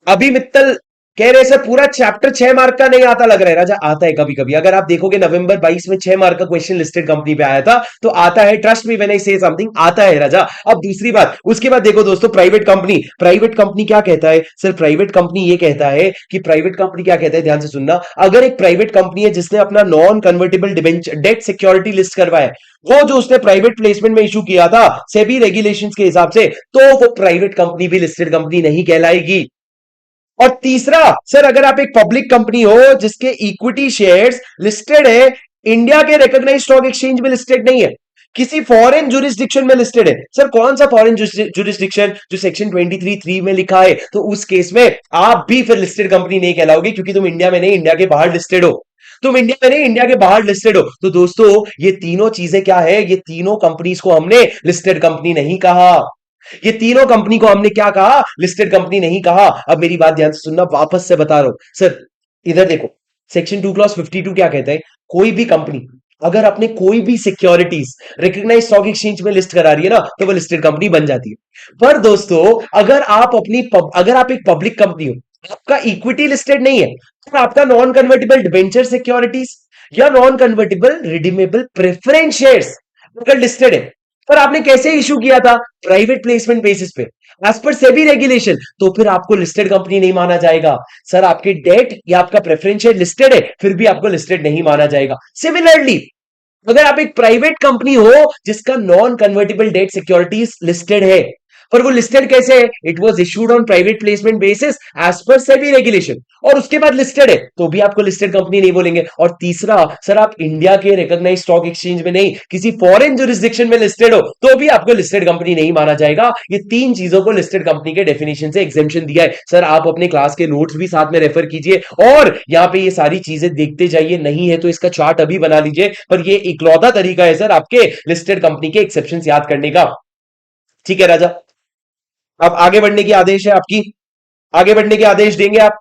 अभी मित्तल कह रहे सर पूरा चैप्टर 6 मार्क का नहीं आता लग रहा है। राजा आता है कभी कभी, अगर आप देखोगे नवंबर 22 में 6 मार्क का क्वेश्चन लिस्टेड कंपनी पे आया था, तो आता है। ट्रस्ट मी व्हेन आई से समथिंग, आता है राजा। अब दूसरी बात, उसके बाद देखो दोस्तों, प्राइवेट कंपनी। प्राइवेट कंपनी क्या कहता है सर? प्राइवेट कंपनी ये कहता है कि प्राइवेट कंपनी क्या कहता है, ध्यान से सुनना। अगर एक प्राइवेट कंपनी है जिसने अपना non convertible debt security list करवाया है, वो जो उसने प्राइवेट प्लेसमेंट में इशू किया था सेबी रेगुलेशंस के हिसाब से, तो वो प्राइवेट कंपनी भी लिस्टेड कंपनी नहीं कहलाएगी। और तीसरा सर, अगर आप एक पब्लिक कंपनी हो जिसके इक्विटी शेयर्स लिस्टेड है, इंडिया के रिकॉग्नाइज्ड स्टॉक एक्सचेंज में लिस्टेड नहीं है, किसी फॉरेन जुरिस्डिक्शन में लिस्टेड है। सर कौन सा फॉरेन जुरिस्डिक्शन? जो सेक्शन 23(3) में लिखा है, तो उस केस में आप भी फिर लिस्टेड कंपनी नहीं कहलाओगे, क्योंकि तुम इंडिया में नहीं, इंडिया के बाहर लिस्टेड हो। तुम इंडिया में नहीं, इंडिया के बाहर लिस्टेड हो। तो दोस्तों ये तीनों चीजें क्या है? ये तीनों कंपनीज को हमने लिस्टेड कंपनी नहीं कहा। ये तीनों कंपनी को हमने क्या कहा? लिस्टेड कंपनी नहीं कहा। अब मेरी बात ध्यान से सुनना, वापस से बता रहा हूं सर। इधर देखो, सेक्शन 2 क्लॉज 52 क्या कहता है? कोई भी कंपनी अगर अपने कोई भी सिक्योरिटीज रिकॉग्नाइज्ड स्टॉक एक्सचेंज में लिस्ट करा रही है ना, तो वो लिस्टेड कंपनी बन जाती है। पर दोस्तों अगर आप एक पब्लिक कंपनी हो, आपका इक्विटी लिस्टेड नहीं है, तो आपका नॉन कन्वर्टेबल डिबेंचर सिक्योरिटीज या non convertible redeemable preference shares अगर लिस्टेड है, पर आपने कैसे इशू किया था? प्राइवेट प्लेसमेंट बेसिस पे, एज पर सेबी रेगुलेशन, तो फिर आपको लिस्टेड कंपनी नहीं माना जाएगा। सर आपकी डेट या आपका प्रेफरेंस शेयर लिस्टेड है, फिर भी आपको लिस्टेड नहीं माना जाएगा। सिमिलरली, अगर आप एक प्राइवेट कंपनी हो जिसका non convertible debt securities listed है, पर वो लिस्टेड कैसे है? It was issued on private placement basis as per SEBI regulation, और उसके बाद लिस्टेड है तो भी आपको लिस्टेड कंपनी नहीं बोलेंगे। और तीसरा, सर आप इंडिया के रिकॉग्नाइज्ड स्टॉक एक्सचेंज में नहीं, किसी फॉरेन जुरिस्डिक्शन में लिस्टेड हो तो भी आपको लिस्टेड कंपनी नहीं माना जाएगा। ये तीन चीजों को लिस्टेड कंपनी के डेफिनेशन से एग्जेम्पशन दिया है। सर आप अपने क्लास के नोट्स भी साथ में रेफर कीजिए और यहां पे ये सारी चीजें देखते जाइए, नहीं है तो इसका चार्ट अभी बना लीजिए। पर ये इकलौता तरीका है सर आपके लिस्टेड कंपनी के एक्सेप्शन याद करने का। ठीक है राजा, अब आगे बढ़ने की आदेश है आपकी, आगे बढ़ने के आदेश देंगे आप।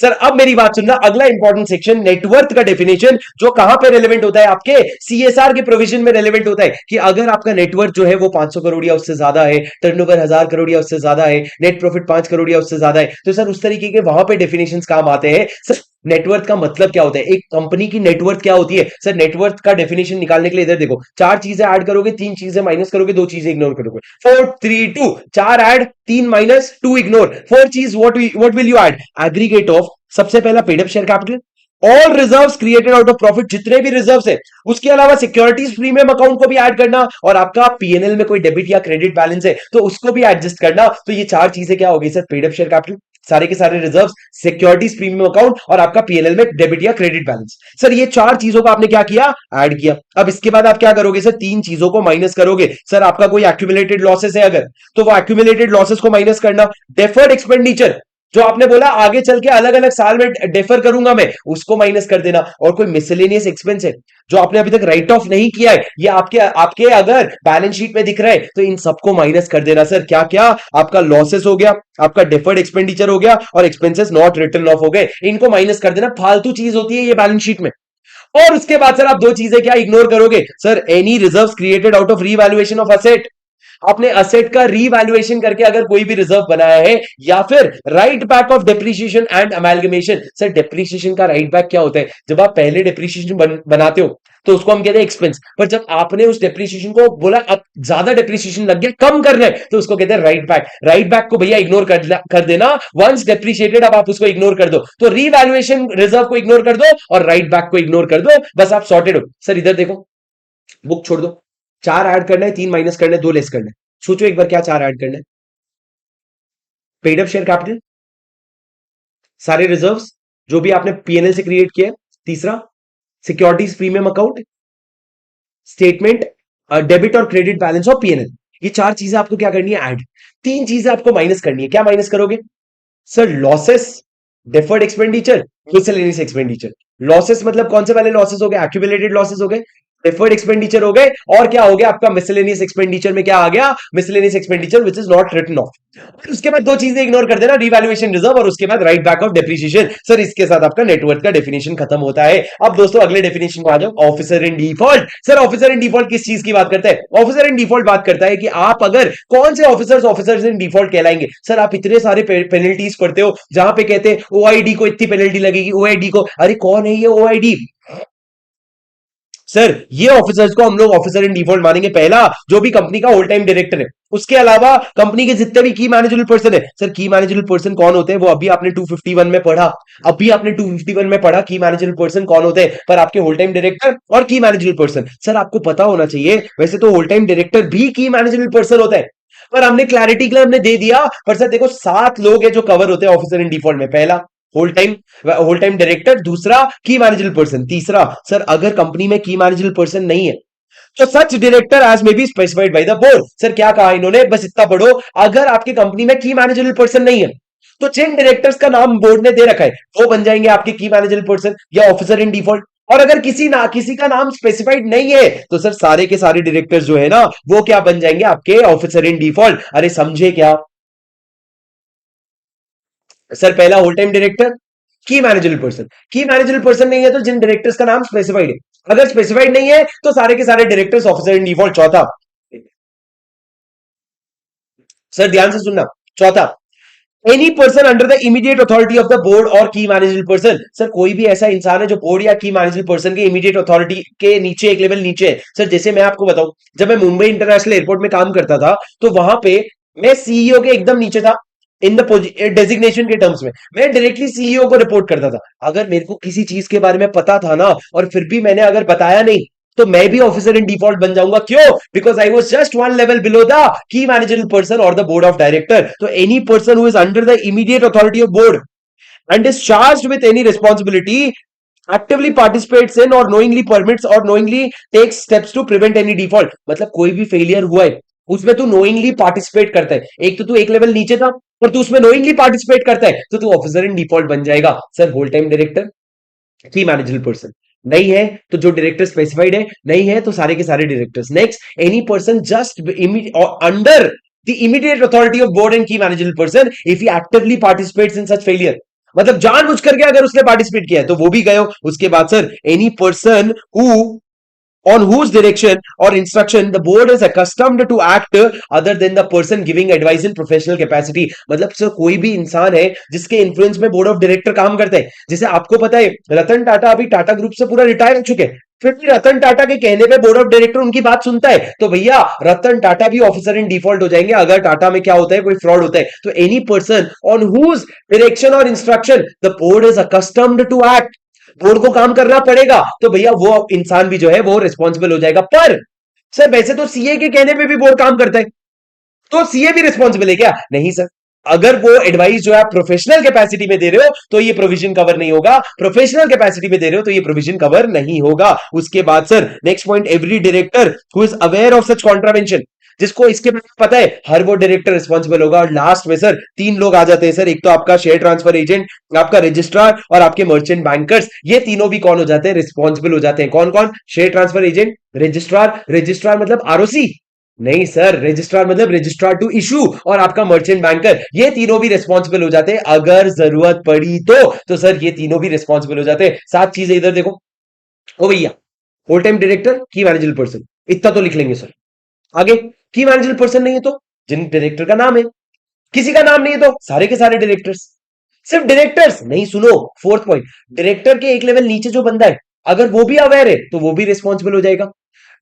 सर अब मेरी बात सुनना, अगला इंपॉर्टेंट सेक्शन नेटवर्थ का डेफिनेशन, जो कहां पे रेलेवेंट होता है? आपके सीएसआर के प्रोविजन में रेलेवेंट होता है कि अगर आपका नेटवर्थ जो है वो 500 करोड़ या उससे ज्यादा है, टर्नओवर 1000 करोड़ या उससे ज्यादा है, नेट प्रॉफिट 5 करोड़ या उससे ज्यादा है, तो सर उस तरीके के वहां पे डेफिनेशंस काम आते हैं। सर नेटवर्थ का मतलब क्या होता है? एक कंपनी की नेटवर्थ क्या होती है? सर नेटवर्थ का डेफिनेशन निकालने के लिए इधर देखो, चार चीजें ऐड करोगे, तीन चीजें माइनस करोगे, दो चीजें इग्नोर करोगे। 4 3 2, चार ऐड, तीन माइनस, टू इग्नोर। फोर चीज what will you add? Aggregate of, सबसे पहला paid up share capital, all reserves created out of profit, जितने भी रिजर्व्स है, उसके अलावा सिक्योरिटीज प्रीमियम अकाउंट को भी ऐड करना, और आपका पीएनएल में कोई डेबिट या क्रेडिट बैलेंस है तो उसको भी एडजस्ट करना। तो ये चार चीजें क्या होगी sir? Paid up share capital, सारे के सारे रिजर्व्स, सिक्योरिटीज प्रीमियम अकाउंट, और आपका पीएनएल में डेबिट या क्रेडिट बैलेंस। सर ये चार चीजों को आपने क्या किया? ऐड किया। अब इसके बाद आप क्या करोगे सर? तीन चीजों को माइनस करोगे। सर आपका कोई एक्यूमुलेटेड लॉसेस है अगर, तो वो एक्यूमुलेटेड लॉसेस को माइनस करना। डेफर्ड एक्सपेंडिचर, जो आपने बोला आगे चल के अलग अलग साल में डेफर करूंगा मैं, उसको माइनस कर देना। और कोई मिसलेनियस एक्सपेंस है जो आपने अभी तक राइट ऑफ नहीं किया है, ये आपके आपके अगर बैलेंस शीट में दिख रहा है तो इन सबको माइनस कर देना। सर क्या क्या? आपका लॉसेस हो गया, आपका डेफर्ड एक्सपेंडिचर हो गया, और एक्सपेंसेस नॉट रिटर्न ऑफ हो गए, इनको माइनस कर देना। फालतू चीज होती है ये बैलेंस शीट में। और उसके बाद सर आप दो चीजें क्या इग्नोर करोगे? Sir any reserves created out of revaluation of asset, आपने असेट का रीवैल्यूएशन करके अगर कोई भी रिजर्व बनाया है, या फिर right back of depreciation and amalgamation. Sir depreciation का राइट बैक क्या होता है? जब आप पहले डेप्रिसिएशन बनाते हो तो उसको हम कहते हैं एक्सपेंस, पर जब आपने उस डेप्रिसिएशन को बोला अब ज्यादा डेप्रिसिएशन लग गया, कम कर रहे हैं, तो उसको कहते हैं राइट बैक। राइट बैक को भैया इग्नोर कर देना। वंस डेप्रिशिएटेड अब आप उसको इग्नोर कर दो, तो रीवैल्यूएशन रिजर्व को इग्नोर कर दो और राइट बैक को इग्नोर कर दो, बस आप सॉर्टेड हो। सर इधर देखो, बुक छोड़ दो, चार ऐड करना है, तीन माइनस करना है, दो लेस करना है। सोचो एक बार क्या चार ऐड करना है? पेड अप शेयर कैपिटल, सारे रिजर्व्स जो भी आपने पीएनएल से क्रिएट किया है। तीसरा, securities premium account statement, debit और क्रेडिट बैलेंस ऑफ पीएनएल। ये चार चीजें आपको क्या करनी है? ऐड। तीन चीजें आपको माइनस करनी है। क्या माइनस करोगे sir? Losses, deferred expenditure, miscellaneous expenditure. Losses मतलब कौन से वाले लॉसेस हो गए? एक्यूमुलेटेड लॉसेस हो गए, डेफर्ड एक्सपेंडिचर हो गए, और क्या हो गया आपका? मिसलेनियस एक्सपेंडिचर में क्या आ गया? Miscellaneous expenditure which is not written off. और उसके बाद दो चीजें इग्नोर कर देना, रिवैल्यूएशन रिजर्व और उसके बाद right back of depreciation. Sir इसके साथ आपका नेटवर्थ का डेफिनेशन खत्म होता है। अब दोस्तों अगले डेफिनेशन को आ जाओ, officer in default. Sir officer in default किस चीज की बात करता है? ऑफिसर इन डिफॉल्ट बात करता है कि आप अगर कौन से ऑफिसर्स इन डिफॉल्ट कहलाएंगे। सर आप इतने सारे पेनल्टीज पढ़ते हो जहां पे कहते हैं ओआईडी को इतनी पेनल्टी लगेगी, ओआईडी को, अरे कौन है ये ओआईडी? सर ये ऑफिसर्स को हम लोग ऑफिसर इन डिफॉल्ट मानेंगे। पहला, जो भी कंपनी का होल टाइम डायरेक्टर है, उसके अलावा कंपनी के जितने भी की मैनेजेबल पर्सन है। सर की मैनेजेबल पर्सन कौन होते हैं? वो अभी आपने 251 में पढ़ा, अभी आपने 251 में पढ़ा की मैनेजेबल पर्सन कौन होते हैं। पर आपके होल टाइम डायरेक्टर और की मैनेजेबल पर्सन, सर आपको पता होना चाहिए, वैसे तो होल टाइम डायरेक्टर भी की मैनेजेबल पर्सन होता है, पर हमने क्लैरिटी के लिए हमने दे दिया। पर सर देखो 7 लोग हैं जो कवर होते हैं ऑफिसर इन डिफॉल्ट में। पहला होल टाइम डायरेक्टर, दूसरा की मैनेजेबल पर्सन, तीसरा सर अगर कंपनी में की मैनेजेबल पर्सन नहीं है तो such director as may be specified by the board. सर क्या कहा इन्होंने? बस इतना पढ़ो, अगर आपकी कंपनी में की मैनेजेबल पर्सन नहीं है तो जिन डायरेक्टर्स का नाम बोर्ड ने दे रखा है वो बन जाएंगे आपके की मैनेजेबल पर्सन या ऑफिसर इन डिफॉल्ट। और अगर किसी का नाम स्पेसिफाइड नहीं है तो सर सारे के सारे डायरेक्टर्स जो है ना वो क्या बन जाएंगे? आपके ऑफिसर इन डिफॉल्ट। अरे समझे क्या? सर पहला होल टाइम डायरेक्टर, की मैनेजेबल पर्सन नहीं है तो जिन डायरेक्टर्स का नाम स्पेसिफाइड है, अगर स्पेसिफाइड नहीं है तो सारे के सारे डायरेक्टर्स ऑफिसर इन डिफॉल्ट। चौथा, सर ध्यान से सुनना, चौथा, any person under the immediate authority of the board और की मैनेजेबल पर्सन। सर कोई भी ऐसा इंसान है जो बोर्ड या की मैनेजेबल पर्सन के इमीडिएट अथॉरिटी के नीचे, एक लेवल नीचे है। सर जैसे मैं आपको बताऊं, जब मैं मुंबई इंटरनेशनल एयरपोर्ट में काम करता था तो वहां पे मैं सीईओ के एकदम नीचे था इन द डेजिग्नेशन के टर्म्स में। मैं डायरेक्टली सीईओ को रिपोर्ट करता था। अगर मेरे को किसी चीज के बारे में पता था ना और फिर भी मैंने अगर बताया नहीं तो मैं भी ऑफिसर इन डिफॉल्ट बन जाऊंगा। क्यों? Because I was just one level below the key managerial person और द बोर्ड ऑफ डायरेक्टर। तो any person who is under the immediate authority of board and is charged with any responsibility actively participates in or knowingly permits or knowingly takes steps to prevent any default। मतलब कोई भी failure हुआ है उसमें तू knowingly participate करता है, एक तो तू एक लेवल नीचे था और तू उसमें knowingly participate करता है तो तू ऑफिसर इन डिफॉल्ट बन जाएगा। सर होल टाइम डायरेक्टर की मैनेजरल पर्सन नहीं है तो जो डायरेक्टर स्पेसिफाइड है, नहीं है तो सारे के सारे directors. Next any person just under the immediate authority of board and key managerial person if he actively participates in such failure। मतलब जानबूझ करके अगर उसने पार्टिसिपेट किया है तो वो भी गए। उसके बाद sir any person who on whose direction or instruction the board is accustomed to act other than the person giving advice in professional capacity। मतलब सर कोई भी इंसान है जिसके इन्फ्लुएंस में बोर्ड ऑफ डायरेक्टर काम करते हैं। जैसे आपको पता है रतन टाटा अभी टाटा ग्रुप से पूरा रिटायर हो चुके हैं, फिर भी रतन टाटा के कहने पे बोर्ड ऑफ डायरेक्टर उनकी बात सुनता है, तो भैया रतन टाटा भी ऑफिसर इन डिफॉल्ट हो जाएंगे अगर टाटा में क्या होता है, कोई फ्रॉड होता है। तो any person on whose direction और instruction the board is accustomed to act, board को काम करना पड़ेगा, तो भैया वो इंसान भी जो है वो रिस्पॉन्सिबल हो जाएगा। पर सर वैसे तो सीए के कहने पे भी बोर्ड काम करता है, तो सीए भी रिस्पॉन्सिबल है क्या? नहीं सर। अगर वो एडवाइस जो है प्रोफेशनल कैपेसिटी में दे रहे हो तो ये प्रोविजन कवर नहीं होगा, प्रोफेशनल कैपेसिटी में दे रहे हो तो ये प्रोविजन कवर नहीं होगा। उसके बाद sir next point, every director who is aware of such contravention, जिसको इसके बारे में पता है हर वो डायरेक्टर रिस्पॉन्सिबल होगा। और लास्ट में सर तीन लोग आ जाते हैं सर, एक तो आपका शेयर ट्रांसफर एजेंट, आपका रजिस्ट्रार और आपके मर्चेंट बैंकर्स। ये तीनों भी कौन हो जाते हैं? रिस्पॉन्सिबल हो जाते हैं। कौन कौन? Share transfer agent, registrar, registrar मतलब आरओसी नहीं सर, रजिस्ट्रार मतलब रजिस्ट्रार टू इशू, और आपका मर्चेंट बैंकर, ये तीनों भी रिस्पॉन्सिबल हो जाते हैं अगर जरूरत पड़ी तो सर ये तीनों भी रिस्पॉन्सिबल हो जाते हैं। सात चीजें इधर देखो ओ भैया, होल टाइम डायरेक्टर, की मैनेजरल पर्सन, इतना तो लिख लेंगे सर। आगे की मैनेजरल पर्सन नहीं है तो जिन डायरेक्टर का नाम है, किसी का नाम नहीं है तो सारे के सारे डायरेक्टर्स। सिर्फ डायरेक्टर्स नहीं, सुनो फोर्थ पॉइंट, डायरेक्टर के एक लेवल नीचे जो बंदा है अगर वो भी अवेयर है तो वो भी रिस्पॉन्सिबल हो जाएगा।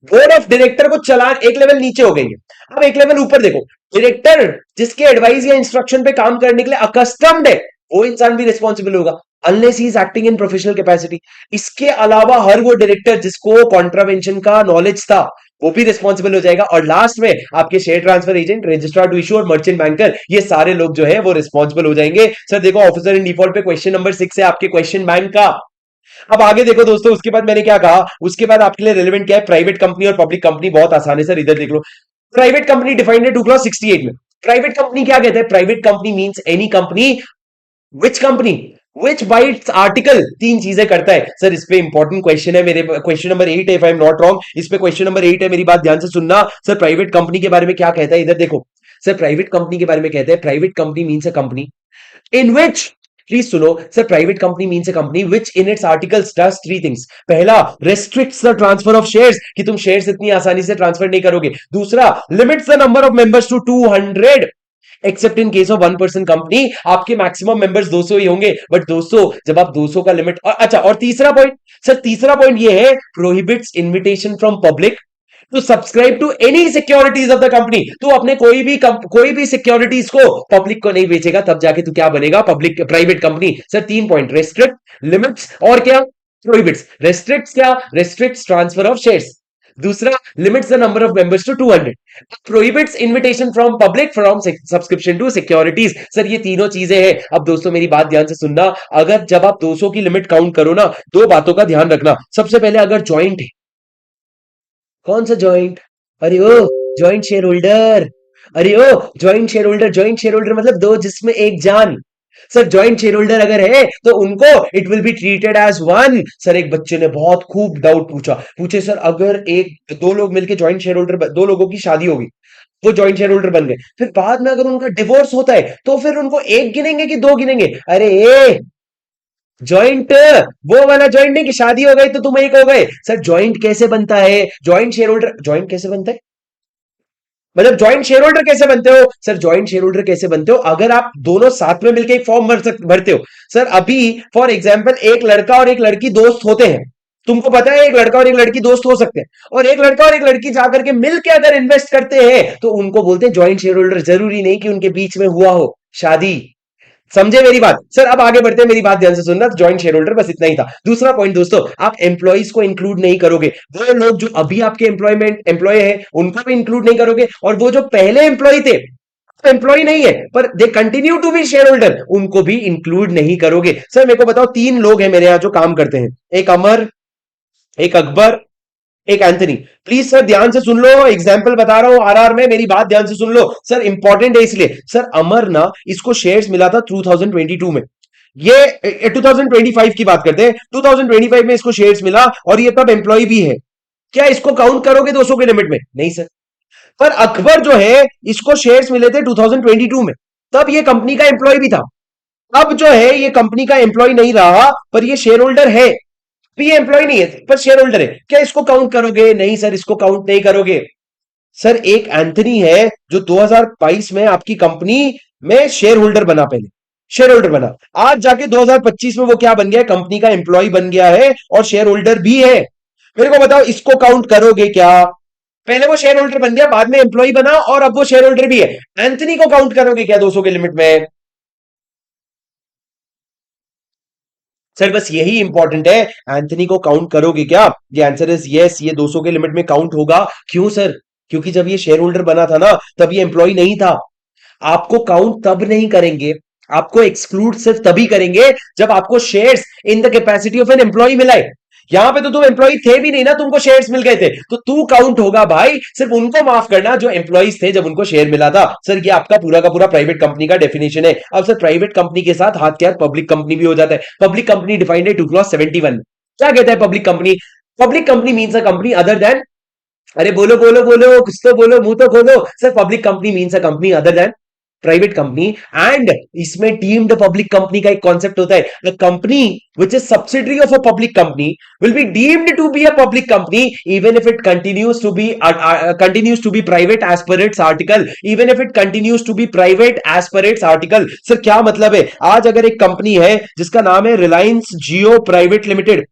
बोर्ड ऑफ डायरेक्टर को चला एक लेवल नीचे हो गई है, अब एक लेवल ऊपर देखो, डायरेक्टर जिसके एडवाइस या इंस्ट्रक्शन पे काम करने के लिए अकस्टम्ड है वो इंसान भी रिस्पॉन्सिबल होगा unless he is acting in professional capacity. इसके अलावा हर वो डायरेक्टर जिसको कॉन्ट्रावेंशन का नॉलेज था वो भी रिस्पॉन्सिबल हो जाएगा। और लास्ट में आपके share transfer agent, registrar to issue और मर्चेंट बैंकर, ये सारे लोग जो है वो रिस्पॉन्सिबल हो जाएंगे। सर देखो ऑफिसर इन डिफॉल्ट पे क्वेश्चन नंबर 6 है आपके क्वेश्चन बैंक का। अब आगे देखो दोस्तों, उसके बाद मैंने क्या कहा, उसके बाद आपके लिए रेलेवेंट क्या है, प्राइवेट कंपनी और पब्लिक कंपनी। बहुत आसान है सर, इधर देख लो। प्राइवेट कंपनी डिफाइंड है 2 क्लॉज 68 में। प्राइवेट कंपनी क्या कहते हैं? Private company means any company which company which bye it's article तीन चीजें करता है। सर इस पे इंपॉर्टेंट क्वेश्चन है मेरे, क्वेश्चन नंबर 8 है if I am not wrong. इस पे क्वेश्चन नंबर 8 है, मेरी बात ध्यान से सुनना। सर प्राइवेट कंपनी के बारे में क्या कहता है, इधर देखो। सर प्राइवेट कंपनी के बारे में कहते हैं, private company means a company in which, please सुनो sir, private company means a company which in its articles does 3 things. पहला, restricts the transfer of shares, कि तुम शेयर्स इतनी आसानी से ट्रांसफर नहीं करोगे। दूसरा, limits the number of members to 200 except in case of 1 person company. आपके मैक्सिमम मेंबर्स 200 ही होंगे, बट दोस्तों जब आप 200 का लिमिट, और अच्छा, और तीसरा पॉइंट सर, तीसरा पॉइंट ये है, prohibits invitation from public to subscribe to any securities of the company. तो अपने कोई भी सिक्योरिटीज को पब्लिक को नहीं बेचेगा, तब जाके तू क्या बनेगा, public private company. Sir 3 point, restrict, limits और क्या, प्रोहिबिट्स। रेस्ट्रिक्ट्स क्या, रेस्ट्रिक्ट्स ट्रांसफर ऑफ शेयर्स। दूसरा, limits the number of members to 200, prohibits invitation from public from subscription to securities. Sir ये तीनों चीजें हैं। अब दोस्तों मेरी बात ध्यान से सुनना, अगर जब आप 200 की लिमिट काउंट करो ना, दो बातों का ध्यान रखना। सबसे पहले अगर ज्वाइंट है, कौन सा ज्वाइंट, अरे ओ ज्वाइंट शेयर होल्डर, अरे ओ joint share holder, joint share holder मतलब दो जिसमें एक जान। सर ज्वाइंट शेयर होल्डर अगर है तो उनको it will be treated as one. Sir एक बच्चे ने बहुत खूब डाउट पूछे सर, अगर एक दो लोग मिलकर ज्वाइंट शेयर होल्डर, दो लोगों की शादी होगी, वो ज्वाइंट शेयर होल्डर बन गए, फिर बाद में अगर उनका डिवोर्स होता है तो फिर उनको एक गिनेंगे कि दो गिनेंगे? अरे ए ज्वाइंट, वो वाला ज्वाइंट नहीं कि शादी हो गई तो तुम एक हो गए। सर ज्वाइंट कैसे बनता है, ज्वाइंट शेयर होल्डर, ज्वाइंट कैसे बनता है मतलब ज्वाइंट शेयर होल्डर कैसे बनते हो? सर ज्वाइंट शेयर होल्डर कैसे बनते हो, अगर आप दोनों साथ में मिलकर एक फॉर्म भरते हो। सर अभी फॉर एग्जांपल एक लड़का और एक लड़की दोस्त होते हैं, तुमको पता है एक लड़का और एक लड़की दोस्त हो सकते हैं, और एक लड़का और एक लड़की जाकर के मिलकर अगर इन्वेस्ट करते हैं तो उनको बोलते हैं ज्वाइंट शेयर होल्डर। जरूरी नहीं कि उनके बीच में हुआ हो शादी, समझे मेरी बात सर? अब आगे बढ़ते हैं, मेरी बात ध्यान से सुनना। जॉइंट शेयर होल्डर बस इतना ही था। दूसरा पॉइंट दोस्तों, आप एम्प्लॉइज को इंक्लूड नहीं करोगे। वो लोग जो अभी आपके एम्प्लॉय है उनको भी इंक्लूड नहीं करोगे, और वो जो पहले एम्प्लॉय थे, एम्प्लॉय नहीं है पर they continue to be share holder, उनको भी इंक्लूड नहीं करोगे। सर मेरे को बताओ, तीन लोग हैं मेरे यहां जो काम करते हैं, एक अमर, एक अकबर, एक एंथनी। प्लीज सर ध्यान से सुन लो, एग्जाम्पल बता रहा हूं आरआर में, मेरी बात ध्यान से सुन लो सर, इंपॉर्टेंट है इसलिए। सर अमर ना, इसको शेयर्स मिला था 2022 में, ये 2025 की बात करते हैं, 2025 में इसको शेयर्स मिला और ये तब एम्प्लॉय भी है। क्या इसको काउंट करोगे 200 के लिमिट में? नहीं सर। पर अकबर जो है, इसको शेयर्स मिले थे 2022 में, तब ये कंपनी का एम्प्लॉय भी था। अब जो है ये कंपनी का एम्प्लॉय नहीं रहा, पर ये शेयर होल्डर है। ये एम्प्लॉय नहीं है पर शेयर होल्डर है, क्या इसको काउंट करोगे? नहीं सर, इसको काउंट नहीं करोगे। सर एक एंथनी है जो 2022 में आपकी कंपनी में शेयर होल्डर बना, पहले शेयर होल्डर बना, आज जाके 2025 में वो क्या बन गया है? कंपनी का एम्प्लॉय बन गया है और शेयर होल्डर भी है। मेरे को बताओ, इसको काउंट करोगे क्या? पहले वो शेयर होल्डर बन गया, बाद में एम्प्लॉय बना और अब वो शेयर होल्डर भी है। एंथनी को काउंट करोगे क्या 200 के लिमिट में? सर बस यही इंपॉर्टेंट है, एंथनी को काउंट करोगे क्या? ये आंसर इज यस, ये 200 के लिमिट में काउंट होगा। क्यों सर? क्योंकि जब ये शेयर होल्डर बना था ना, तब ये एम्प्लॉय नहीं था। आपको काउंट तब नहीं करेंगे, आपको एक्सक्लूड सिर्फ तभी करेंगे जब आपको shares in the capacity of an employ मिला है। यहां पे तो तुम एम्प्लॉय थे भी नहीं ना, तुमको शेयर्स मिल गए थे, तो तू काउंट होगा भाई। सिर्फ उनको माफ करना जो एम्प्लॉयज थे जब उनको शेयर मिला था। सर ये आपका पूरा का पूरा प्राइवेट कंपनी का डेफिनेशन है। अब सर प्राइवेट कंपनी के साथ हाथ के हाथ पब्लिक कंपनी भी हो जाता है। पब्लिक कंपनी डिफाइंड है 2 clause 71। क्या कहता है public company? Public company means a company other then, अरे बोलो बोलो बोलो, कुछ तो बोलो, मुंह तो खोलो। Sir public company means a company other than private company. And इसमें डीम्ड पब्लिक कंपनी का एक कॉन्सेप्ट होता है, the company which is subsidiary of a public company will be deemed to be a public company even if it continues to be private as per its article, even if it continues to be private as per its article. Sir क्या मतलब है? आज अगर एक company है जिसका नाम है रिलायंस जियो प्राइवेट लिमिटेड,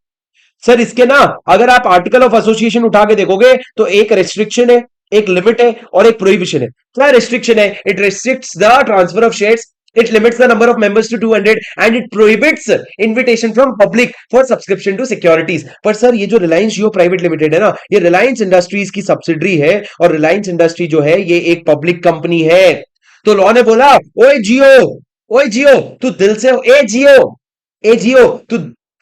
सर इसके ना अगर आप आर्टिकल ऑफ एसोसिएशन उठा के देखोगे तो एक रेस्ट्रिक्शन है, एक लिमिट है और एक प्रोहिबिशन है। क्या रेस्ट्रिक्शन है? It restricts the transfer of shares, it limits the number of members to 200 and it prohibits invitation from public for subscription to securities। पर सर ये जो रिलायंस जियो प्राइवेट लिमिटेड है ना, ये रिलायंस इंडस्ट्रीज की सब्सिडरी है, और रिलायंस इंडस्ट्री जो है ये एक पब्लिक कंपनी है। तो लॉ ने बोला, ओए जियो, ओए जियो तू दिल से, ए जियो, ए जियो तू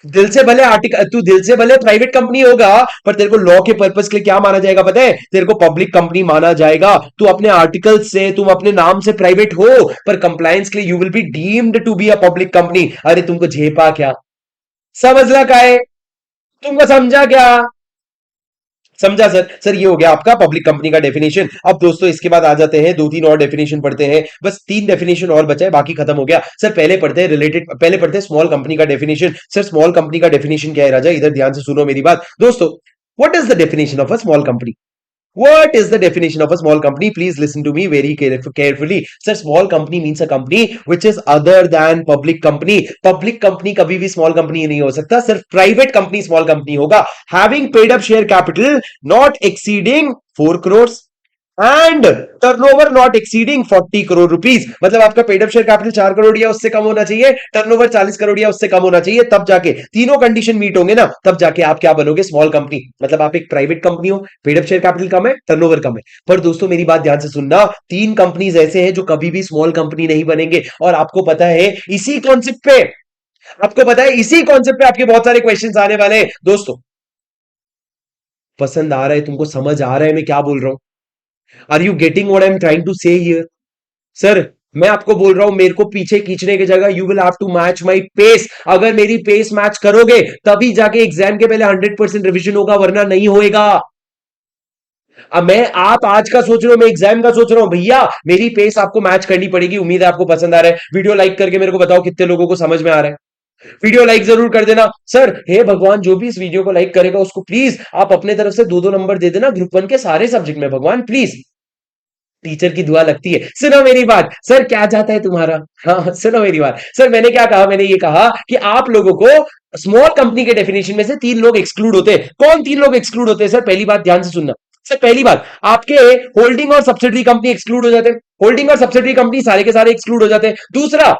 दिल से भले आर्टिकल, तू दिल से भले प्राइवेट कंपनी होगा, पर तेरे को लॉ के पर्पस के लिए क्या माना जाएगा पता है? तेरे को पब्लिक कंपनी माना जाएगा। तू अपने आर्टिकल से, तुम अपने नाम से प्राइवेट हो, पर कंप्लायंस के लिए you will be deemed to be a public company. अरे तुमको झेपा क्या? समझला का है? तुमको समझा क्या? समझा सर? सर ये हो गया आपका पब्लिक कंपनी का डेफिनेशन। अब दोस्तों इसके बाद आ जाते हैं, दो तीन और डेफिनेशन पढ़ते हैं, बस तीन डेफिनेशन और बचा है, बाकी खत्म हो गया। सर पहले पढ़ते हैं स्मॉल कंपनी का डेफिनेशन। सर स्मॉल कंपनी का डेफिनेशन क्या है राजा? इधर ध्यान से सुनो मेरी बात दोस्तों। What is the definition of a small company? What is the definition of a small company? Please listen to me very carefully. Sir, small company means a company which is other than public company. Public company कभी भी small company नहीं हो सकता, सिर्फ private company small company होगा। Having paid up share capital not exceeding 4 crores and turnover not exceeding 40 crore rupees. मतलब आपका paid up share capital 4 crore या उससे कम होना चाहिए, टर्नओवर 40 करोड़ या उससे कम होना चाहिए, तब जाके तीनों कंडीशन मीट होंगे ना, तब जाके आप क्या बनोगे? Small company. मतलब आप एक प्राइवेट कंपनी हो, पेड अप शेयर कैपिटल कम है, टर्नओवर कम है। पर दोस्तों मेरी बात ध्यान से सुनना, तीन कंपनीज ऐसे हैं जो कभी भी स्मॉल कंपनी नहीं बनेंगे। और आपको पता है इसी कॉन्सेप्ट पे, आपको पता है इसी कॉन्सेप्ट पे आपके बहुत सारे क्वेश्चंस आने वाले हैं दोस्तों। पसंद आ रहा है तुमको? समझ आ रहा है मैं क्या बोल रहा हूं? Are you getting what I am trying to say here? Sir मैं आपको बोल रहा हूं, मेरे को पीछे खींचने की जगह you will have to match my pace. अगर मेरी पेस मैच करोगे तभी जाके एग्जाम के पहले 100% रिविजन होगा, वरना नहीं होएगा। अब मैं, आप आज का सोच रहे हो, मैं एग्जाम का सोच रहा हूं, भैया मेरी पेस आपको मैच करनी पड़ेगी। उम्मीद है आपको पसंद आ रहा है। वीडियो लाइक करके मेरे को बताओ कितने लोगों को समझ में आ रहा है। वीडियो लाइक जरूर कर देना। सर हे भगवान, जो भी इस वीडियो को लाइक करेगा उसको प्लीज आप अपने तरफ से दो दो नंबर दे देना ग्रुप 1 के सारे सब्जेक्ट में, भगवान प्लीज। टीचर की दुआ लगती है। सुनो मेरी बात सर, क्या चाहता है तुम्हारा? हाँ सुनो मेरी बात सर, मैंने क्या कहा? मैंने ये कहा कि आप लोगों को स्मॉल कंपनी के डेफिनेशन में से तीन लोग एक्सक्लूड होते हैं। कौन तीन लोग एक्सक्लूड होते हैं? सर पहली बात ध्यान से सुनना। सर पहली बात, आपके होल्डिंग और सब्सिडरी कंपनी एक्सक्लूड हो जाते हैं। होल्डिंग और सब्सिडरी कंपनी सारे के सारे एक्सक्लूड हो जाते हैं। दूसरा,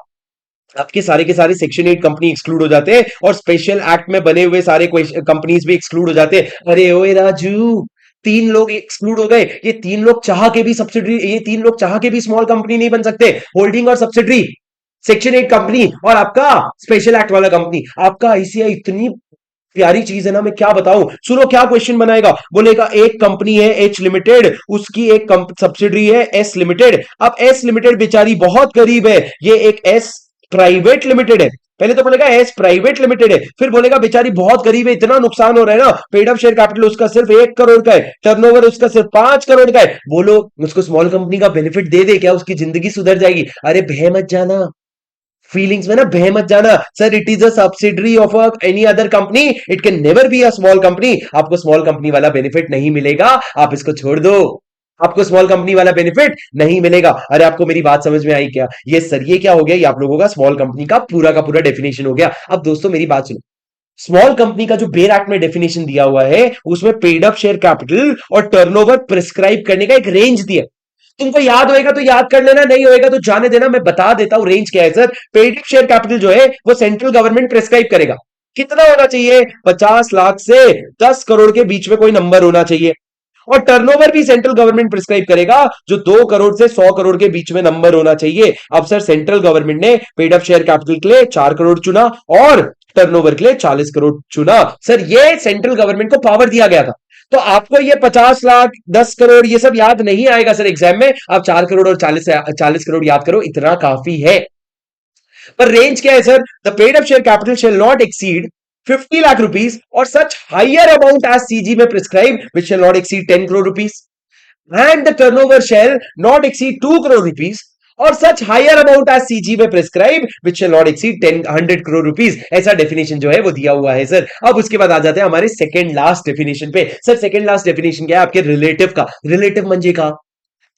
आपके सारे के सारे सेक्शन 8 कंपनी एक्सक्लूड हो जाते हैं और स्पेशल एक्ट में बने हुए सारे कंपनीज भी एक्सक्लूड हो जाते हैं। अरे ओए राजू, तीन लोग एक्सक्लूड हो गए। ये तीन लोग चाह के भी सब्सिडरी, ये तीन लोग चाह के भी स्मॉल कंपनी नहीं बन सकते। होल्डिंग और सब्सिडरी, सेक्शन 8 कंपनी और आपका स्पेशल एक्ट वाला कंपनी। आपका आईसीआई इतनी प्यारी चीज है ना, मैं क्या बताऊं। सुनो क्या क्वेश्चन बनाएगा, बोलेगा एक कंपनी है एच लिमिटेड, उसकी एक सब्सिडरी है एस लिमिटेड। अब एस लिमिटेड बेचारी बहुत गरीब है, ये एक एस प्राइवेट लिमिटेड है। पहले तो बोलेगा एस प्राइवेट लिमिटेड है, फिर बोलेगा बेचारी बहुत गरीब है, इतना नुकसान हो रहा है ना, पेड अप शेयर कैपिटल उसका सिर्फ 1 करोड़ का है, टर्नओवर उसका सिर्फ 5 करोड़ का है। बोलो उसको स्मॉल कंपनी का बेनिफिट दे दे, क्या उसकी जिंदगी सुधर जाएगी? अरे बह मत जाना, फीलिंग्स में ना बह मत जाना। Sir it is a subsidiary of any other company, it can never be a small company. आपको स्मॉल कंपनी वाला बेनिफिट नहीं मिलेगा, आप इसको छोड़ दो। आपको स्मॉल कंपनी वाला बेनिफिट नहीं मिलेगा। अरे आपको मेरी बात समझ में आई क्या? ये सर ये क्या हो गया, ये आप लोगों का स्मॉल कंपनी का पूरा डेफिनेशन हो गया। अब दोस्तों मेरी बात सुनो, स्मॉल कंपनी का जो बेयर एक्ट में डेफिनेशन दिया हुआ है, उसमें पेड अप शेयर कैपिटल और टर्नओवर प्रिस्क्राइब करने का एक रेंज दिया। तुमको याद होएगा तो याद कर लेना, नहीं होएगा तो जाने देना। मैं बता देता हूं रेंज क्या है sir. Paid up share capital जो है वो सेंट्रल गवर्नमेंट प्रिस्क्राइब करेगा। कितना होना चाहिए? 50 लाख से 10 करोड़ के बीच में कोई नंबर होना चाहिए। और टर्नओवर भी सेंट्रल गवर्नमेंट प्रिस्क्राइब करेगा, जो 2 करोड़ से 100 करोड़ के बीच में नंबर होना चाहिए। अब सर सेंट्रल गवर्नमेंट ने पेड अप शेयर कैपिटल के लिए 4 करोड़ चुना और टर्नओवर के लिए 40 करोड़ चुना। सर ये सेंट्रल गवर्नमेंट को पावर दिया गया था। तो आपको ये 50 लाख 10 करोड़ ये सब याद नहीं आएगा सर एग्जाम में। आप 4 करोड़ और 40 करोड़ याद करो, इतना काफी है। पर रेंज क्या है sir? The paid up share capital shall not exceed 50 lakh rupees और such higher amount as CG may prescribe which shall not exceed 10 crore rupees and the turnover shall not exceed 2 crore rupees और such higher amount as CG may prescribe which shall not exceed 100 crore rupees. ऐसा definition जो है वो दिया हुआ है sir. अब उसके बाद आ जाते हैं हमारे सेकंड लास्ट डेफिनेशन पे। सर सेकंड लास्ट डेफिनेशन क्या है आपके रिलेटिव का? रिलेटिव मंजे का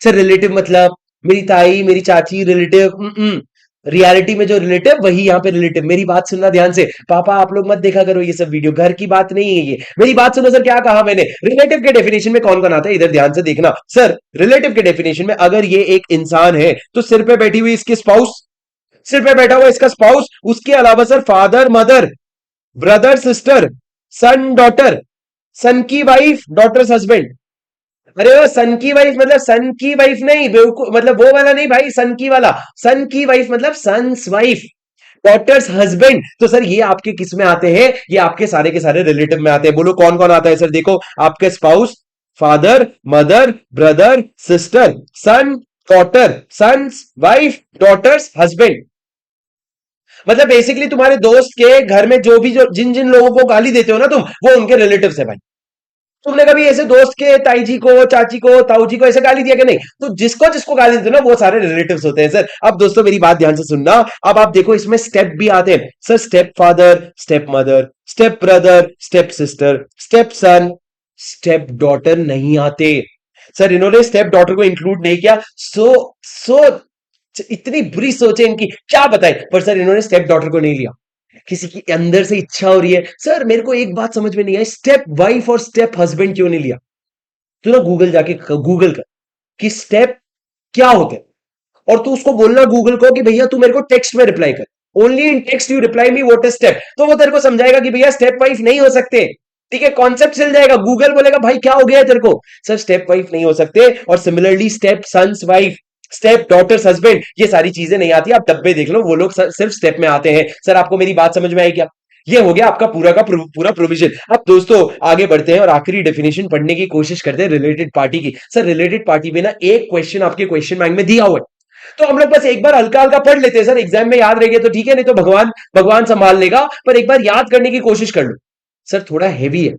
सर, रिलेटिव मतलब मेरी ताई मेरी चाची रिलेटिव। रियलिटी में जो रिलेटिव वही यहाँ पे रिलेटिव। मेरी बात सुनना ध्यान से, पापा आप लोग मत देखा करो ये सब वीडियो, घर की बात नहीं है ये। मेरी बात सुनो सर, क्या कहा मैंने? रिलेटिव के डेफिनेशन में कौन कौन आता है, इधर ध्यान से देखना। सर रिलेटिव के डेफिनेशन में अगर ये एक इंसान है तो सिर पे बैठी हुई इसकी स्पाउस, सिर पे बैठा हुआ इसका स्पाउस, उसके अलावा sir father mother, brother sister, son daughter, son की वाइफ, डॉटर्स हस्बैंड। अरे वो सन की वाइफ मतलब सन की वाइफ नहीं बेवकूफ, मतलब वो वाला नहीं भाई, सन की वाला। सन की वाइफ मतलब सन्स वाइफ, डॉटर्स हस्बैंड। तो सर ये आपके किस में आते हैं? ये आपके सारे के सारे रिलेटिव में आते हैं। बोलो कौन कौन आता है सर? देखो आपके spouse, father mother brother sister, son daughter, sons wife, daughters husband. मतलब बेसिकली तुम्हारे दोस्त के घर में जो भी जो जिन जिन लोगों को गाली देते हो ना तुम, वो उनके रिलेटिव है भाई। तुमने कभी ऐसे दोस्त के ताई जी को चाची को ताऊ जी को ऐसे गाली दिया कि नहीं? तो जिसको जिसको गाली देते हो ना वो सारे रिलेटिव्स होते हैं सर। अब दोस्तों मेरी बात ध्यान से सुनना। अब आप देखो इसमें स्टेप भी आते हैं sir, step father, step mother, step brother, step sister, step सन, स्टेप डॉटर नहीं आते। सर इन्होंने स्टेप डॉटर को इंक्लूड नहीं किया। सो इतनी बुरी सोचे इनकी, क्या बताए। पर सर इन्होंने स्टेप डॉटर को नहीं लिया। किसी की अंदर से इच्छा हो रही है सर, मेरे को एक बात समझ में नहीं आई, स्टेप वाइफ और स्टेप हस्बैंड क्यों नहीं लिया? तू ना गूगल जाके गूगल कर कि स्टेप क्या होते हैं, और तू उसको बोलना गूगल को कि भैया तू मेरे को टेक्स्ट में रिप्लाई कर, only in text you reply me what is step. तो वो तेरे को समझाएगा कि भैया स्टेप वाइफ नहीं हो सकते। ठीक है, कॉन्सेप्ट चल जाएगा। गूगल बोलेगा भाई क्या हो गया है तेरे को? सर स्टेप वाइफ नहीं हो सकते। और similarly step sons wife, step daughters husband, ये सारी चीजें नहीं आती। आप डब्बे देख लो, वो लोग सिर्फ स्टेप में आते हैं। सर आपको मेरी बात समझ में आई क्या? ये हो गया आपका पूरा का पूरा प्रोविजन। अब दोस्तों आगे बढ़ते हैं और आखिरी डेफिनेशन पढ़ने की कोशिश करते हैं रिलेटेड पार्टी की। सर रिलेटेड पार्टी में ना एक क्वेश्चन आपके क्वेश्चन बैंक में दिया हुआ है, तो हम लोग बस एक बार हल्का हल्का पढ़ लेते हैं सर। एग्जाम में याद रहेगा तो ठीक है, नहीं तो भगवान भगवान संभाल लेगा। पर एक बार याद करने की कोशिश कर लो। सर थोड़ा हैवी है,